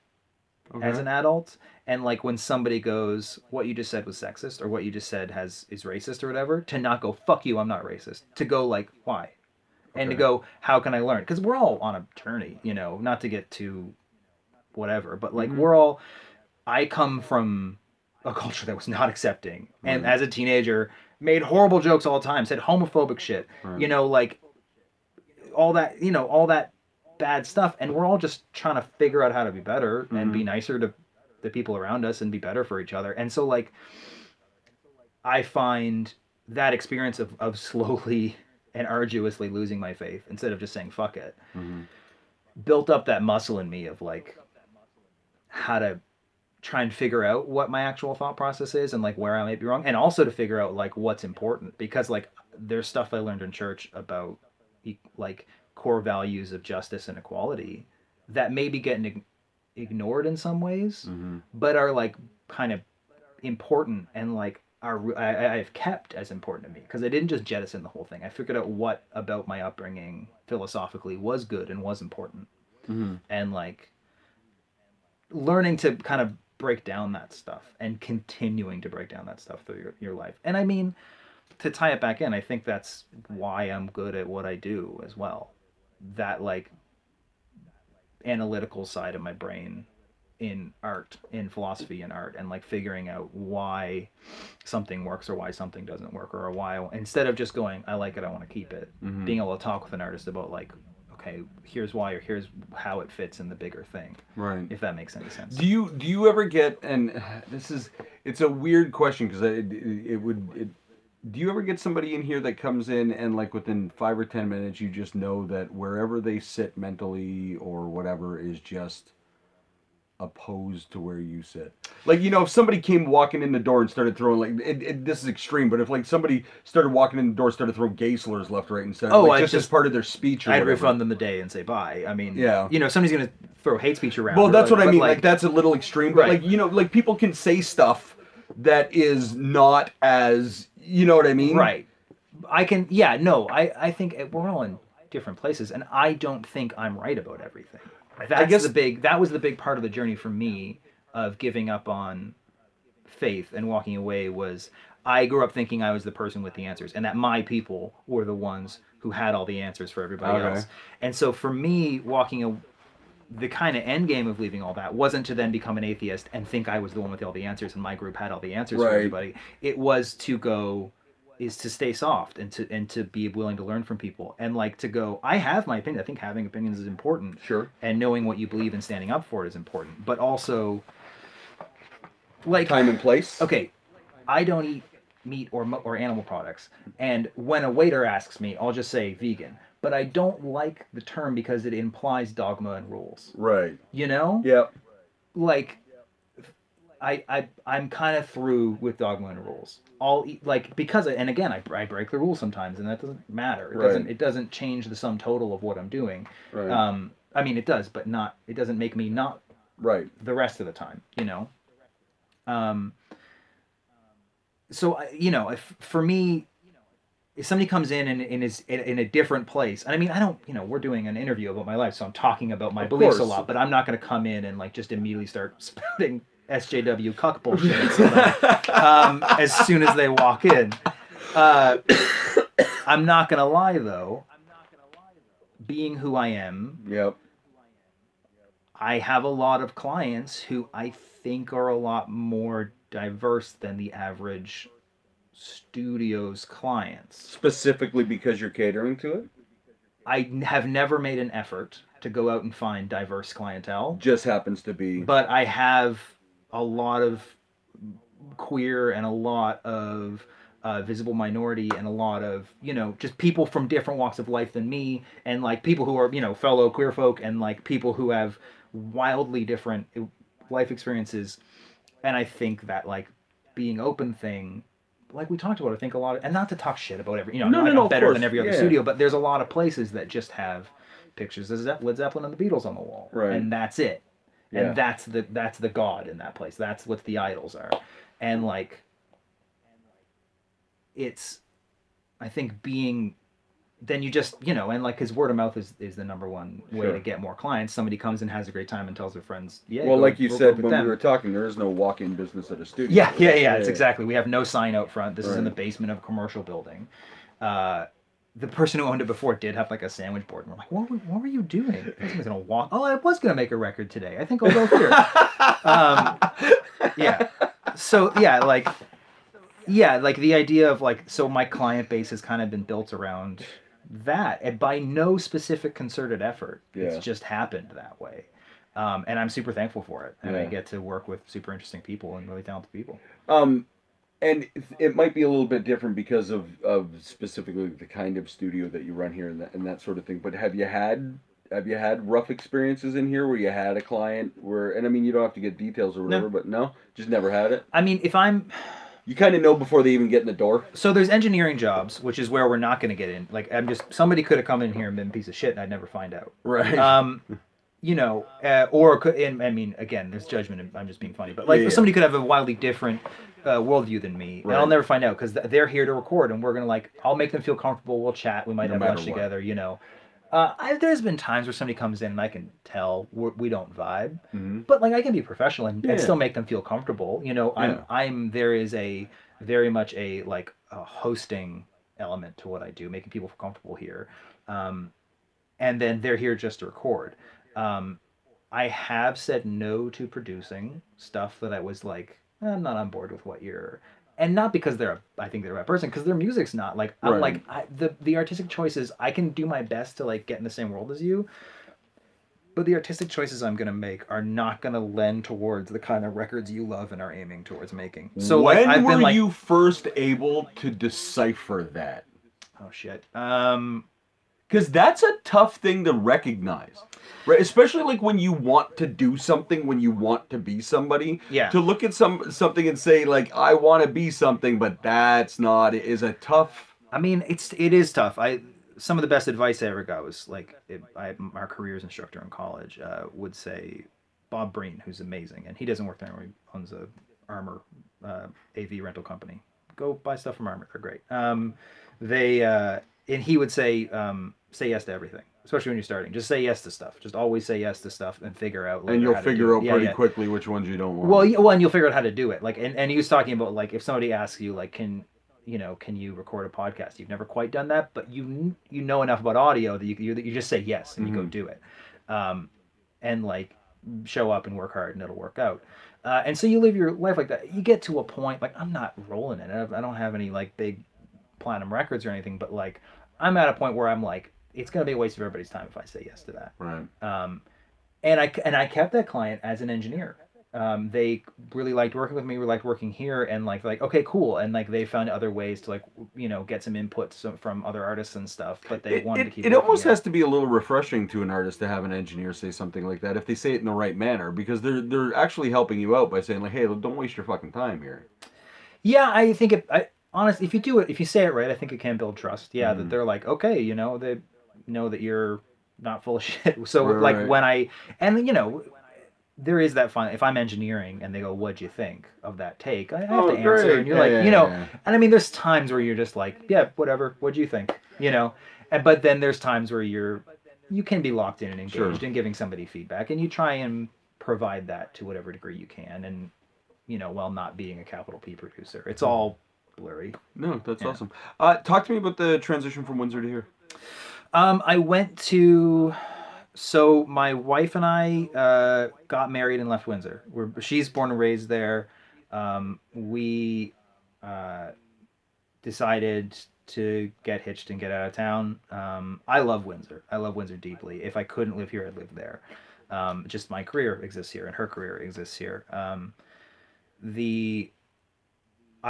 as Okay. an adult. And like when somebody goes, what you just said was sexist, or what you just said is racist or whatever, to not go, fuck you, I'm not racist, to go like, why? And to Okay. go, how can I learn? Because we're all on a journey, you know, not to get too whatever, but like Mm-hmm. we're all, I come from a culture that was not accepting, and Right. as a teenager made horrible jokes all the time, said homophobic shit, Right. you know, like all that, you know, all that bad stuff, and we're all just trying to figure out how to be better and Mm-hmm. be nicer to the people around us and be better for each other. And so like I find that experience of slowly and arduously losing my faith instead of just saying fuck it, Mm-hmm. built up that muscle in me of like how to try and figure out what my actual thought process is and like where I might be wrong, and also to figure out like what's important, because like there's stuff I learned in church about like core values of justice and equality that maybe get ignored in some ways, Mm-hmm. but are like kind of important, and like I've kept as important to me because I didn't just jettison the whole thing. I figured out what about my upbringing philosophically was good and was important, Mm-hmm. and like learning to kind of break down that stuff and continuing to break down that stuff through your life. And I mean, to tie it back in, I think that's why I'm good at what I do as well. That like analytical side of my brain in art, in philosophy and art, and like figuring out why something works or why something doesn't work, or why, instead of just going, I like it, I want to keep it, Mm-hmm. being able to talk with an artist about like, okay, here's why, or here's how it fits in the bigger thing, Right. if that makes any sense. Do you ever get, and this is, it's a weird question because it would it, do you ever get somebody in here that comes in and like within 5 or 10 minutes you just know that wherever they sit mentally or whatever is just opposed to where you sit? Like, if somebody came walking in the door and started throwing, like, this is extreme, but if like somebody started walking in the door, started throwing gay slurs left, right, and center, Oh, like I just as just part of their speech or I'd whatever. refund them the day and say bye. I mean, Yeah. you know, somebody's gonna throw hate speech around. Well, that's like, what I but, mean. Like, that's a little extreme, but Right. like, like people can say stuff that is not as, you know what I mean? Right. I can. Yeah. No. I think we're all in different places, and I don't think I'm right about everything. I guess. That was the big part of the journey for me of giving up on faith and walking away. Was I grew up thinking I was the person with the answers, and that my people were the ones who had all the answers for everybody Okay. else. And so for me, the kind of end game of leaving all that wasn't to then become an atheist and think I was the one with all the answers and my group had all the answers for Right. everybody. It was to go, is to stay soft and to be willing to learn from people, and like to go, I have my opinion. I think having opinions is important. Sure. And knowing what you believe and standing up for it is important. But also, like, Time and place. okay, I don't eat meat or animal products, and when a waiter asks me, I'll just say vegan. But I don't like the term because it implies dogma and rules. Right. You know? Yep. Like, I'm kind of through with dogma and rules. I'll eat, like, because, and again, I break the rules sometimes, and that doesn't matter. Right. It doesn't change the sum total of what I'm doing. Right. I mean, it does, but not. It doesn't make me not Right. the rest of the time. You know. So you know, for me, if somebody comes in and is in a different place, and I mean, I don't, you know, we're doing an interview about my life, so I'm talking about my Of beliefs a course. lot, but I'm not going to come in and like just immediately start spouting SJW cuck bullshit at somebody, as soon as they walk in. I'm not going to lie though, being who I am, Yep. I have a lot of clients who I think are a lot more diverse than the average studio's clients. Specifically because you're catering to it? I have never made an effort to go out and find diverse clientele, Just happens to be. but I have a lot of queer and a lot of visible minority and a lot of, you know, just people from different walks of life than me, and like people who are, you know, fellow queer folk, and like people who have wildly different life experiences, and I think that like being open thing, like we talked about, I think a lot of, and not to talk shit about every, No, I'm of better course. than every other Yeah. studio, but there's a lot of places that just have pictures of Led Zeppelin and the Beatles on the wall, Right. and that's it, Yeah. and that's the god in that place. That's what the idols are, and like, it's, I think being, then you just, and like, his word of mouth is the number one way Sure. to get more clients. Somebody comes and has a great time and tells their friends, yeah. Well, go, like you go said with when them. we were talking, there is no walk-in business at a studio. Yeah. It's exactly. We have no sign out front. This is in the Right. basement of a commercial building. The person who owned it before did have like a sandwich board, and we're like, what were you doing? I was gonna walk. Oh, I was gonna make a record today. I think I'll go here. Yeah. So like the idea of like, so my client base has kind of been built around that, and by no specific concerted effort. Yeah. It's just happened that way. And I'm super thankful for it. And I Yeah. get to work with super interesting people and really talented people. And it might be a little bit different because of specifically the kind of studio that you run here and that sort of thing. But have you had rough experiences in here where you had a client where, and I mean, you don't have to get details or whatever, but no, just never had it? I mean, You kind of know before they even get in the door. So there's engineering jobs, which is where we're not going to get in. Like, somebody could have come in here and been a piece of shit and I'd never find out. Right. Or could, and I mean, again, there's judgment. I'm just being funny, but like somebody could have a wildly different worldview than me, and I'll never find out because they're here to record, and we're gonna I'll make them feel comfortable. We'll chat. We might have lunch together. There's been times where somebody comes in and I can tell we don't vibe, but like I can be professional and still make them feel comfortable. There is a very much a like a hosting element to what I do, making people feel comfortable here, and then they're here just to record. I have said no to producing stuff that I was like, I'm not on board with what you're, and not because I think they're a bad person, because their music's not like, I'm like, the artistic choices, I can do my best to like get in the same world as you, but the artistic choices I'm gonna make are not gonna lend towards the kind of records you love and are aiming towards making. So when were you first able to decipher that? Oh shit. Because that's a tough thing to recognize, right? Especially like when you want to do something, when you want to be somebody. Yeah. To look at something and say like, I want to be something, but that's not. It is a tough. I mean, it is tough. Some of the best advice I ever got was like, our careers instructor in college would say, Bob Breen, who's amazing, and he doesn't work there anymore. He owns a Armor AV rental company. Go buy stuff from Armor; they're great. And he would say yes to everything, especially when you're starting. Just say yes to stuff. Just always say yes to stuff and figure out. And you'll figure out pretty quickly which ones you don't want. Well, and you'll figure out how to do it. Like, and he was talking about like if somebody asks you like, can you record a podcast? You've never quite done that, but you know enough about audio that you just say yes and you go do it, and like show up and work hard and it'll work out. And so you live your life like that. You get to a point like I'm not rolling in it. I don't have any like big platinum records or anything, but like I'm at a point where I'm like, it's gonna be a waste of everybody's time if I say yes to that. Right. And I kept that client as an engineer. They really liked working with me. We liked working here, and like okay, cool. And like they found other ways to like get some input from other artists and stuff. But they wanted to keep. It almost has to be a little refreshing to an artist to have an engineer say something like that if they say it in the right manner, because they're actually helping you out by saying like, hey, don't waste your fucking time here. Yeah, I think honestly, if you say it right, I think it can build trust. Yeah, that they're like, okay, they know that you're not full of shit. So like when there is that fun. If I'm engineering and they go, "What'd you think of that take?" I have to answer, great. and you're and I mean, there's times where you're just like, "Yeah, whatever. What'd you think?" But then there's times where you can be locked in and engaged in giving somebody feedback, and you try and provide that to whatever degree you can, and while not being a capital P producer, it's all blurry. No, that's awesome. Talk to me about the transition from Windsor to here. I went to. So my wife and I got married and left Windsor. She's born and raised there. We decided to get hitched and get out of town. I love Windsor. I love Windsor deeply. If I couldn't live here, I'd live there. Just my career exists here, and her career exists here. I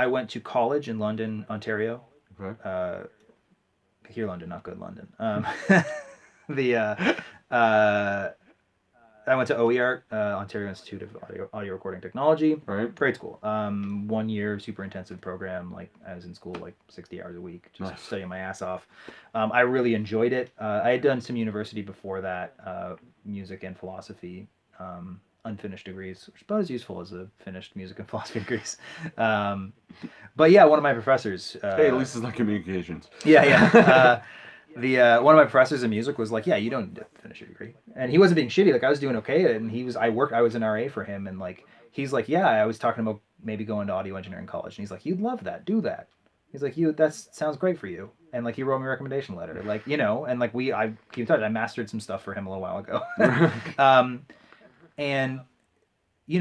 went to college in London, Ontario. Okay. Here, London, not good London. I went to OER, Ontario Institute of Audio Recording Technology. Right. Great school. 1 year, super intensive program. Like I was in school like 60 hours a week, just studying my ass off. I really enjoyed it. I had done some university before that, music and philosophy, unfinished degrees, which is about as useful as the finished music and philosophy degrees. But yeah, one of my professors. Hey, at least it's not communications. Yeah, yeah. One of my professors in music was like, "Yeah, you don't finish your degree," and he wasn't being shitty. Like I was doing okay, and I was an RA for him, and like he's like, "Yeah, I was talking about maybe going to audio engineering college," and he's like, "You'd love that, do that." He's like, that sounds great for you," and like he wrote me a recommendation letter, like and like I keep in touch. I mastered some stuff for him a little while ago, and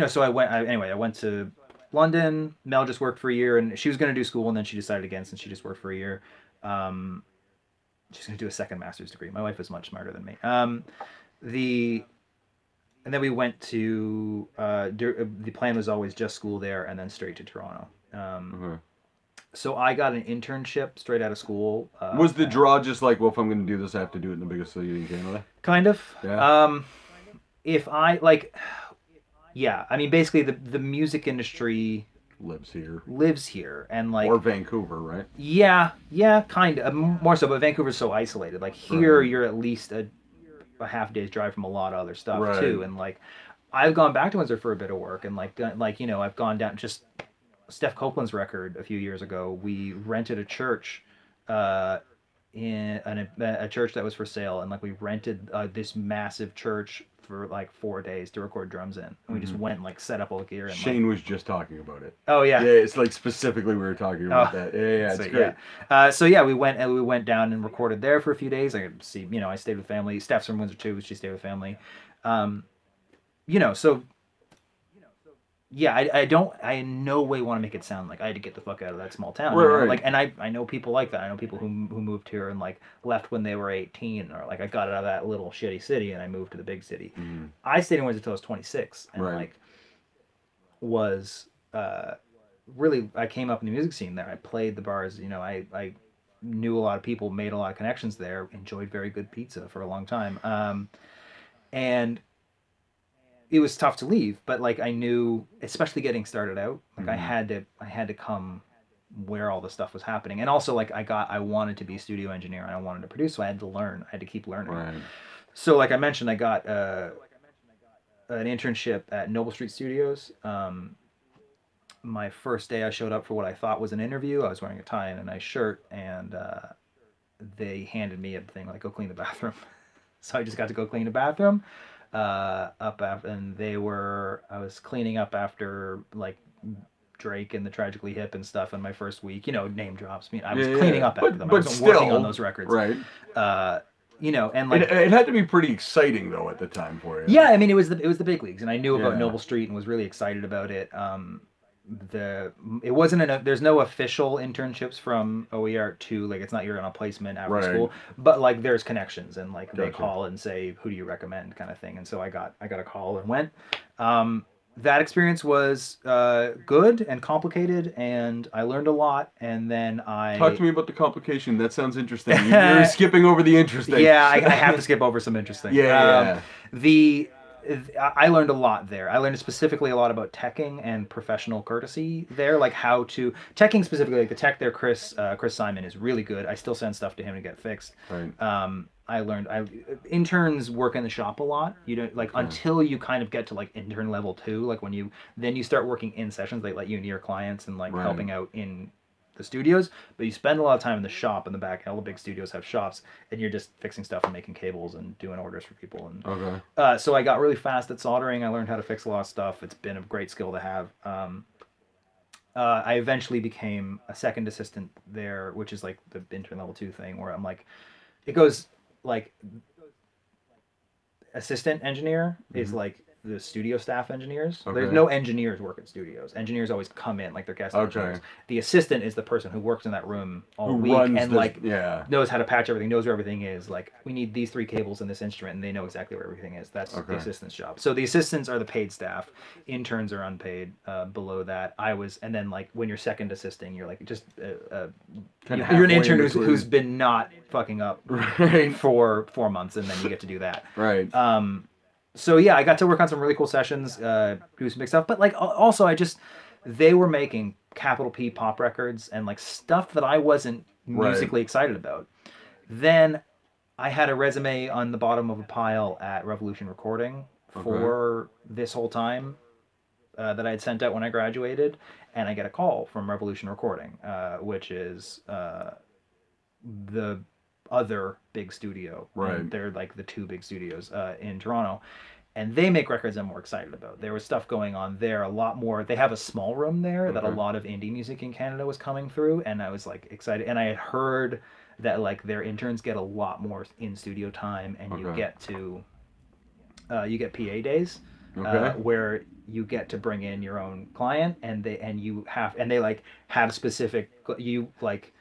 so I went to London. Mel just worked for a year, and she was going to do school, and then she decided against, and she just worked for a year. She's going to do a second master's degree. My wife is much smarter than me. And then we went to, the plan was always just school there and then straight to Toronto. So I got an internship straight out of school. Was the draw just like, well, if I'm going to do this, I have to do it in the biggest city in Canada? Kind of. Yeah. If I, yeah, I mean, basically the music industry lives here and like, or Vancouver, right? Yeah, kind of more so, but Vancouver's so isolated. Like here, you're at least a half day's drive from a lot of other stuff too. And like, I've gone back to Windsor for a bit of work, and I've gone down. Just Steph Copeland's record a few years ago. We rented a church, in a church that was for sale, and like we rented this massive church for like 4 days to record drums in, and we just went and like set up all the gear. And Shane was just talking about it. Oh yeah, yeah. It's like specifically we were talking about that. Yeah, it's great. Yeah. So yeah, we went down and recorded there for a few days. I could see, I stayed with family. Steph's from Windsor too. She stayed with family. So. Yeah, I in no way want to make it sound like I had to get the fuck out of that small town. Right. Like, and I know people like that. I know people who moved here and like left when they were 18, or like I got out of that little shitty city and I moved to the big city. I stayed in Windsor until I was 26, and like was really, I came up in the music scene there. I played the bars. I knew a lot of people, made a lot of connections there. Enjoyed very good pizza for a long time, and it was tough to leave, but like I knew, especially getting started out, like I had to come where all the stuff was happening, and also like I wanted to be a studio engineer and I wanted to produce, so I had to learn. I had to keep learning. Right. So like I mentioned, I got an internship at Noble Street Studios. My first day, I showed up for what I thought was an interview. I was wearing a tie and a nice shirt, and they handed me a thing like, go clean the bathroom. So I just got to go clean the bathroom. I was cleaning up after like Drake and the Tragically Hip and stuff in my first week, name drops. I was cleaning up after them. I wasn't working on those records. Right. And like it had to be pretty exciting though at the time for you. Yeah, I mean it was the big leagues, and I knew about Noble Street and was really excited about it. It wasn't there's no official internships from OER to, like, it's not you're on a placement after school, but like there's connections, and like they call and say, who do you recommend, kind of thing. And so I got a call and went. That experience was good and complicated, and I learned a lot. And then talk to me about the complication. That sounds interesting. You're skipping over the interesting. Yeah, I have to skip over some interesting. Yeah. I learned a lot there. I learned specifically a lot about teching and professional courtesy there, like how to teching specifically. Like the tech there, Chris Simon, is really good. I still send stuff to him to get fixed. Right. Interns work in the shop a lot. You don't until you kind of get to like intern level 2. Like when you start working in sessions, they let you near clients and like helping out in the studios, but you spend a lot of time in the shop in the back. All the big studios have shops, and you're just fixing stuff and making cables and doing orders for people. And so I got really fast at soldering. I learned how to fix a lot of stuff. It's been a great skill to have. I eventually became a second assistant there, which is like the intern level 2 thing, where I'm like, it goes like assistant engineer is like the studio staff engineers. Okay. There's no engineers work at studios. Engineers always come in, like they're guest engineers. The assistant is the person who works in that room all week and knows how to patch everything, knows where everything is. Like, we need these 3 cables in this instrument, and they know exactly where everything is. That's the assistant's job. So the assistants are the paid staff. Interns are unpaid. Below that, and then like when you're second assisting, you're like just you're an intern who's been not fucking up for 4 months, and then you get to do that. Right. So yeah, I got to work on some really cool sessions, do some big stuff. But like also, they were making capital P pop records and like stuff that I wasn't Right. musically excited about. Then I had a resume on the bottom of a pile at Revolution Recording Okay. for this whole time that I had sent out when I graduated, and I get a call from Revolution Recording, which is the other big studio, Right. and they're like the two big studios in Toronto, and they make records I'm more excited about. There was stuff going on there, a lot more. They have a small room there that a Okay. lot of indie music in Canada was coming through, and I was like excited. And I had heard that like their interns get a lot more in studio time, and Okay. you get PA days, Okay. where you get to bring in your own client, and they like have specific you like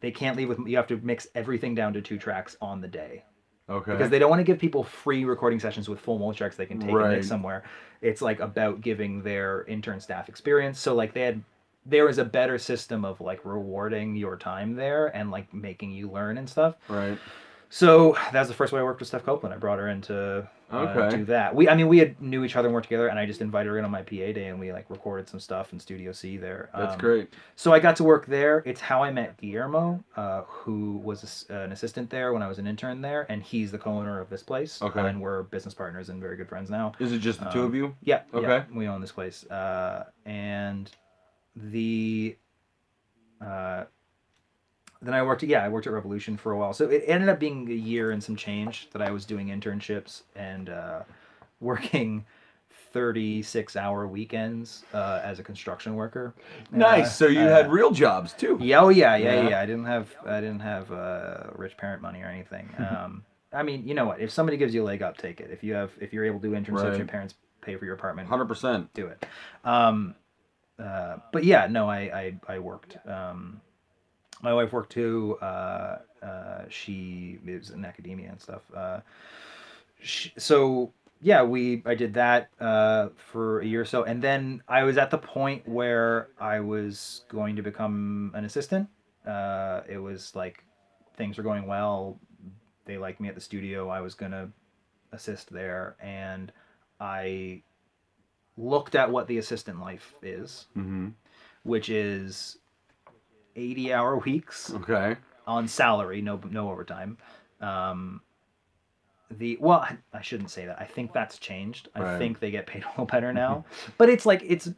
they can't leave with you have to mix everything down to 2 tracks on the day because Okay. they don't want to give people free recording sessions with full multi tracks they can take and mix Right. somewhere. It's like about giving their intern staff experience. So like there was a better system of like rewarding your time there and like making you learn and stuff. Right. So that was the first way I worked with Steph Copeland. I brought her in to Okay. do that. We had knew each other and worked together, and I just invited her in on my PA day, and we like recorded some stuff in Studio C there. That's great. So I got to work there. It's how I met Guillermo, who was an assistant there when I was an intern there, and he's the co-owner of this place. Okay. And we're business partners and very good friends now. Is it just the two of you? Yeah, Okay. yeah, we own this place. And the uh, then I worked at Revolution for a while. So it ended up being a year and some change that I was doing internships and working 36-hour weekends as a construction worker. Nice. So you had real jobs too. Yeah, oh yeah, yeah, Yeah. yeah. I didn't have rich parent money or anything. I mean, you know what? If somebody gives you a leg up, take it. If you're able to do internships, Right. your parents pay for your apartment, 100%. do it. But yeah, no, I worked. My wife worked too. She is in academia and stuff. So yeah, I did that for a year or so, and then I was at the point where I was going to become an assistant. It was like things were going well. They liked me at the studio. I was gonna assist there, and I looked at what the assistant life is, Mm-hmm. which is 80-hour weeks Okay. on salary, no overtime. Well, I shouldn't say that. I think that's changed. I Right. think they get paid a little better now, but it's like it's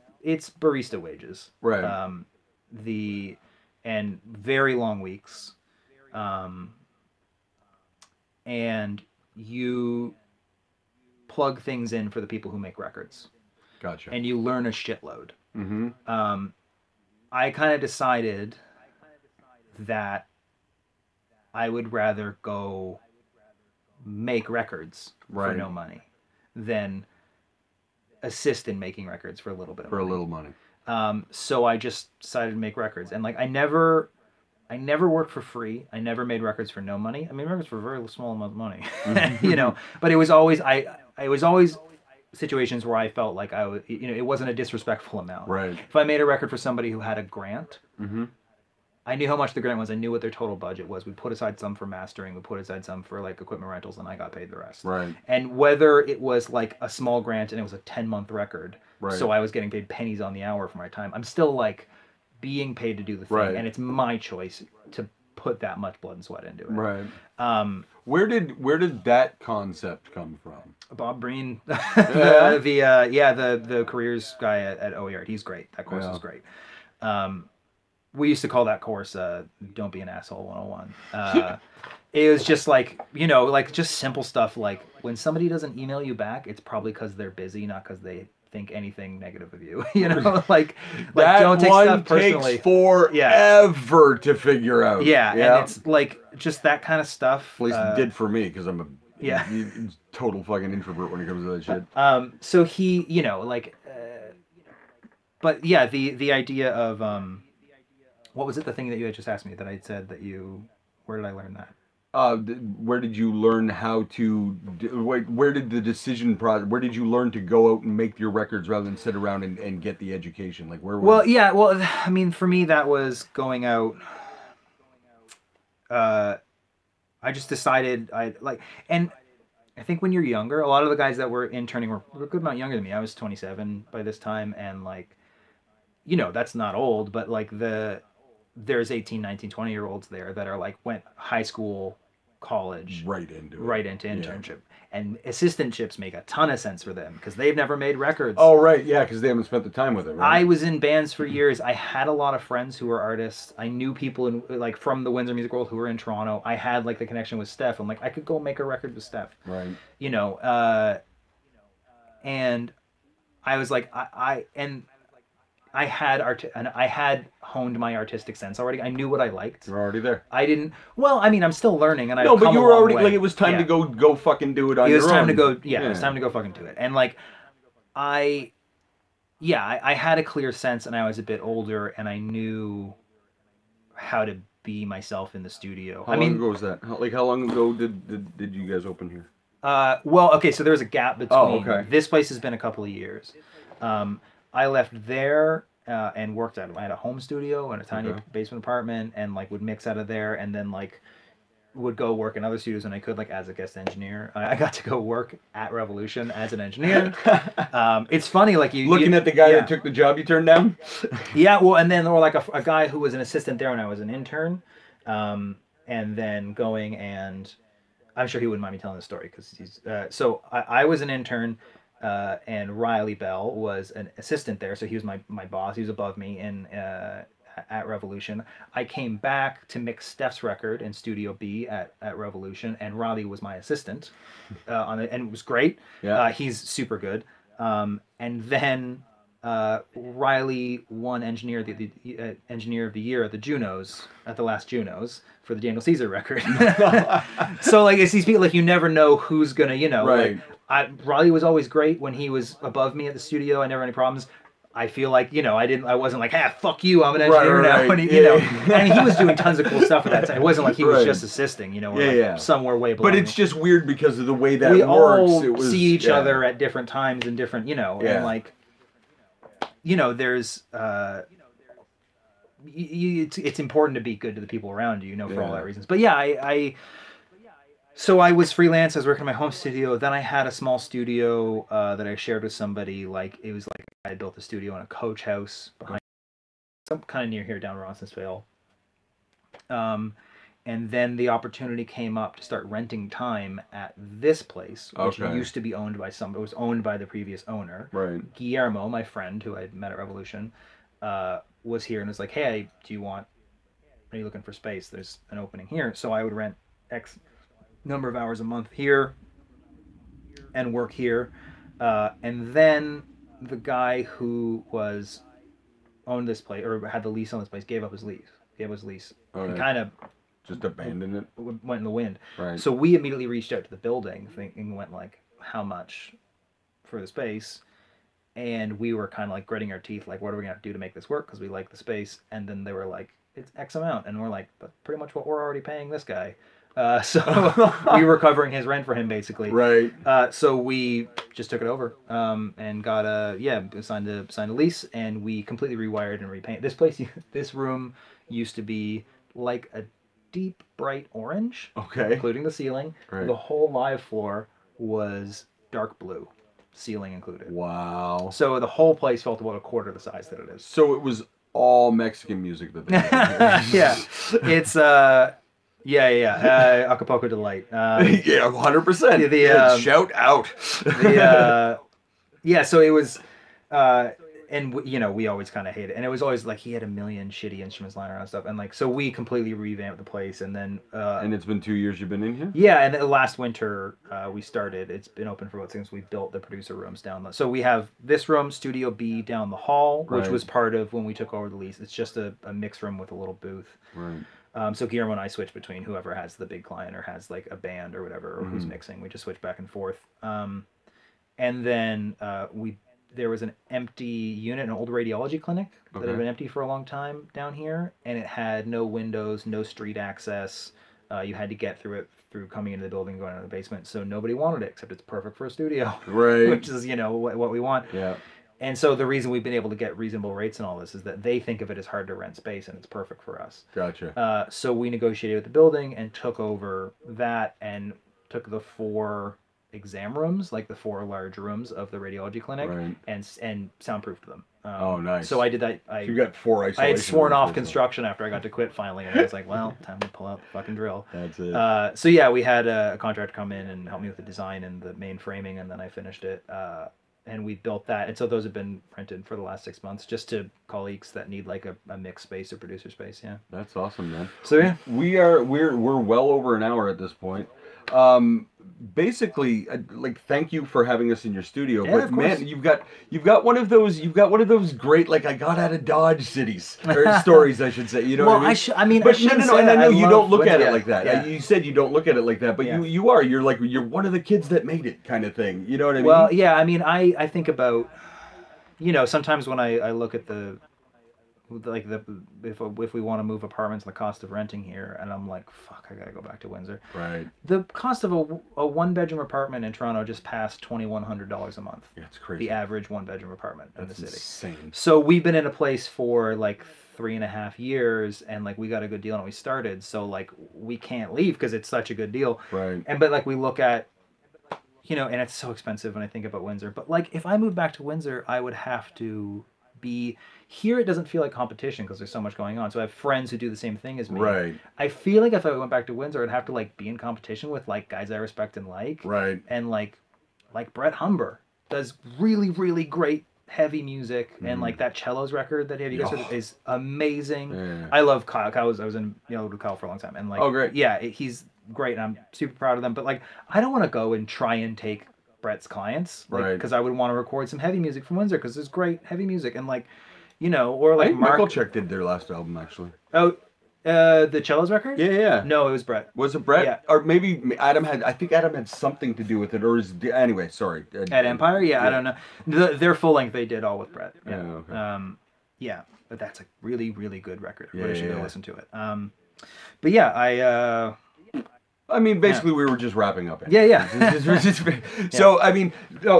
barista wages. Right. The and very long weeks, and you plug things in for the people who make records, Gotcha. and you learn a shitload. Mm-hmm. I kind of decided that I would rather go make records for Right. no money than assist in making records for a little bit of For a money. little money. So I just decided to make records, and like I never worked for free. I never made records for no money. I made records for a very small amount of money, you know. But it was always it was always situations where I felt like I was, you know, it wasn't a disrespectful amount. Right. If I made a record for somebody who had a grant, Mm-hmm. I knew how much the grant was. I knew what their total budget was. We put aside some for mastering. We put aside some for like equipment rentals, and I got paid the rest. Right. And whether it was like a small grant and it was a 10-month record, Right. so I was getting paid pennies on the hour for my time, I'm still like being paid to do the thing, Right. and it's my choice to put that much blood and sweat into it. Right. Um, Where did that concept come from? Bob Breen, Yeah. the careers guy at OER, he's great. That course Yeah. is great. We used to call that course "Don't Be an Asshole 101." It was just like, you know, like just simple stuff like when somebody doesn't email you back, it's probably because they're busy, not because they think anything negative of you. You know, like That don't take one stuff personally. takes forever to figure out. Yeah, Yeah. and it's like just that kind of stuff. At least it did for me because I'm a Yeah. total fucking introvert when it comes to that shit. So he, you know, like, but yeah, the idea of what was it? The thing that you had just asked me that I said that you. Where did I learn that? Where did you learn how to? Where did the decision process? Where did you learn to go out and make your records rather than sit around and get the education? Like where? Well, yeah. Well, I mean, for me, that was going out. I just decided I like, and I think when you're younger, a lot of the guys that were interning were a good amount younger than me. I was 27 by this time, and like, you know, that's not old, but like there's 18, 19, 20 year olds there that are like went high school, college, Right into it. right into Yeah. internship. And assistantships make a ton of sense for them because they've never made records. Oh, right. Yeah, because they haven't spent the time with it, right? I was in bands for years. I had a lot of friends who were artists. I knew people in like from the Windsor Music World who were in Toronto. I had like the connection with Steph. I'm like, I could go make a record with Steph. Right. You know, and I was like, I had honed my artistic sense already. I knew what I liked. You're already there. I didn't. Well, I mean, I'm still learning, and I've No, but come you a were long already way. like it was time Yeah. to go fucking do it on It your was time own. to go. Yeah, it was time to go fucking do it. And like, I had a clear sense, and I was a bit older, and I knew how to be myself in the studio. How long ago was that? How long ago did you guys open here? Well, okay, so there's a gap between. Oh, okay. This place has been a couple of years. I left there and worked at. I had a home studio and a tiny basement apartment, and like would mix out of there, and then like would go work in other studios when I could, like as a guest engineer. I got to go work at Revolution as an engineer. It's funny, like Looking at the guy that took the job you turned down. Yeah, well, and then there were like a guy who was an assistant there when I was an intern, and then going and I'm sure he wouldn't mind me telling the story because he's so I was an intern. And Riley Bell was an assistant there, so he was my boss. He was above me in at Revolution. I came back to mix Steph's record in Studio B at Revolution, and Riley was my assistant on it, and it was great. Yeah. He's super good. And then Riley won Engineer the Engineer of the Year at the Junos, at the last Junos, for the Daniel Caesar record. So like it's these people, like you never know who's gonna, you know, right. Like, Riley was always great when he was above me at the studio. I never had any problems. I feel like, you know, I wasn't like, ah, fuck you, I'm an engineer now. Right. And he, you know, and he was doing tons of cool stuff at that time. It wasn't like he was just assisting, you know, or like somewhere way below. But it's just weird because of the way that we works. all It was, see each other at different times and different, you know, and like, you know, there's, it's important to be good to the people around you, you know, for all that reasons. But yeah, so I was freelance. I was working in my home studio. Then I had a small studio that I shared with somebody. Like it was like I built a studio in a coach house behind, some kind of near here down Rossensvale. And then the opportunity came up to start renting time at this place, which used to be owned by it was owned by the previous owner. Right. Guillermo, my friend, who I met at Revolution, was here and was like, "Hey, are you looking for space? There's an opening here." So I would rent X number of hours a month here and work here. And then the guy who owned this place or had the lease on this place gave up his lease. And kind of just abandoned it. Went in the wind. Right. So we immediately reached out to the building thinking, went like, how much for the space? And we were kind of like gritting our teeth, like, what are we going to have to do to make this work? Because we like the space. And then they were like, it's X amount. And we're like, but pretty much what we're already paying this guy. So we were covering his rent for him, basically. Right. So we just took it over and got signed a lease, and we completely rewired and repainted. This room used to be like a deep bright orange, including the ceiling. Right. The whole live floor was dark blue, ceiling included. Wow. So the whole place felt about a quarter the size that it is. So it was all Mexican music that they had. Yeah. It's Acapulco Delight. Yeah, 100%. Shout out. So it was, you know, we always kind of hated it. And it was always like he had a million shitty instruments lying around and stuff. And like, so we completely revamped the place. And then... and it's been 2 years you've been in here? Yeah, and last winter we started. It's been open for about since we built the producer rooms down. So we have this room, Studio B, down the hall, which was part of when we took over the lease. It's just a mix room with a little booth. Right. So Guillermo and I switch between whoever has the big client or has like a band or whatever, or who's mixing. We just switch back and forth. And then there was an empty unit, an old radiology clinic that had been empty for a long time down here, and it had no windows, no street access. You had to get through it through coming into the building, going into the basement. So nobody wanted it, except it's perfect for a studio, right? Which is, you know, what we want. Yeah. And so the reason we've been able to get reasonable rates and all this is that they think of it as hard to rent space, and it's perfect for us. Gotcha. So we negotiated with the building and took over that and took the 4 exam rooms, like the 4 large rooms of the radiology clinic, Right. and soundproofed them. Oh, nice. So I did that. So you got 4 isolation. I had sworn rooms off or so. construction after I got to quit finally, and I was like, well, time to pull out the fucking drill. That's it. So yeah, we had a contractor come in and help me with the design and the main framing, and then I finished it. And we built that, and so those have been printed for the last 6 months, just to colleagues that need like a mixed space or producer space. Yeah. That's awesome, man. So yeah, We're well over an hour at this point. Basically, like, thank you for having us in your studio. Yeah, but of course. man, you've got one of those great, like, I got out of Dodge cities or stories, I should say. You know well, what I mean? I mean, But I shouldn't no, say and I that. know you love don't look at Windsor. it like that. Yeah. You said you don't look at it like that, but Yeah. you're one of the kids that made it, kind of thing. You know what I mean? Well, yeah, I mean, I think about, sometimes when I look at if we want to move apartments and the cost of renting here, and I'm like, fuck, I gotta go back to Windsor. Right. The cost of a 1-bedroom apartment in Toronto just passed $2,100 a month. Yeah, it's crazy. The average 1-bedroom apartment in the city. Insane. So we've been in a place for like 3.5 years, and like we got a good deal and we started. So like we can't leave because it's such a good deal. Right. But like we look at, and it's so expensive when I think about Windsor. But like if I moved back to Windsor, I would have to be here. It doesn't feel like competition because there's so much going on. So I have friends who do the same thing as me. Right. I feel like if I went back to Windsor, I'd have to like be in competition with like guys I respect and like. Right. And like Brett Humber does really, really great heavy music, and like that Cellos record that you guys heard is amazing. Yeah. I love Kyle. I was in with Kyle for a long time, and like, oh, great. Yeah, he's great, and I'm super proud of them. But like, I don't want to go and try and take Brett's clients, like, Right? Because I would want to record some heavy music from Windsor because there's great heavy music, and like, or like Michael Check did their last album actually. Oh, the Cellos record? Yeah. No, it was Brett. Was it Brett? Yeah. Or maybe Adam had. I think Adam had something to do with it. Or anyway. Sorry. At Empire? Yeah, I don't know. Their full length they did all with Brett. Yeah. Okay. Yeah, but that's a really, really good record. Yeah, Everybody should go yeah. listen to it. But yeah, I mean, basically, we were just wrapping up. Yeah. So, I mean,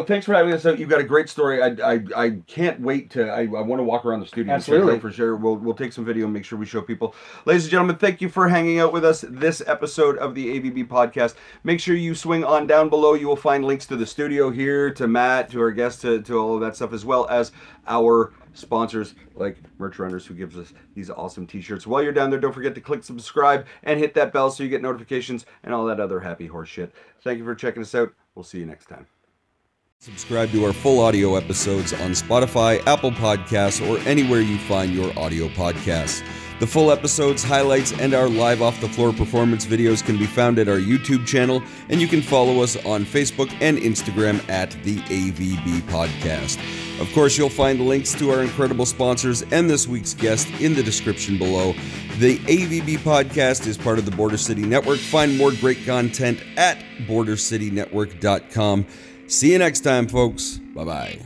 thanks for having us out. You've got a great story. I can't wait to. I want to walk around the studio. Absolutely. And check it out for sure. We'll take some video and make sure we show people. Ladies and gentlemen, thank you for hanging out with us this episode of the AVB podcast. Make sure you swing on down below. You will find links to the studio here, to Matt, to our guests, to all of that stuff, as well as our sponsors like Merch Runners, who gives us these awesome t-shirts. While you're down there, don't forget to click subscribe and hit that bell so you get notifications and all that other happy horse shit. Thank you for checking us out. We'll see you next time. Subscribe to our full audio episodes on Spotify, Apple Podcasts, or anywhere you find your audio podcasts. The full episodes, highlights, and our live off-the-floor performance videos can be found at our YouTube channel, and you can follow us on Facebook and Instagram at the AVB Podcast. Of course, you'll find links to our incredible sponsors and this week's guest in the description below. The AVB Podcast is part of the Border City Network. Find more great content at bordercitynetwork.com. See you next time, folks. Bye-bye.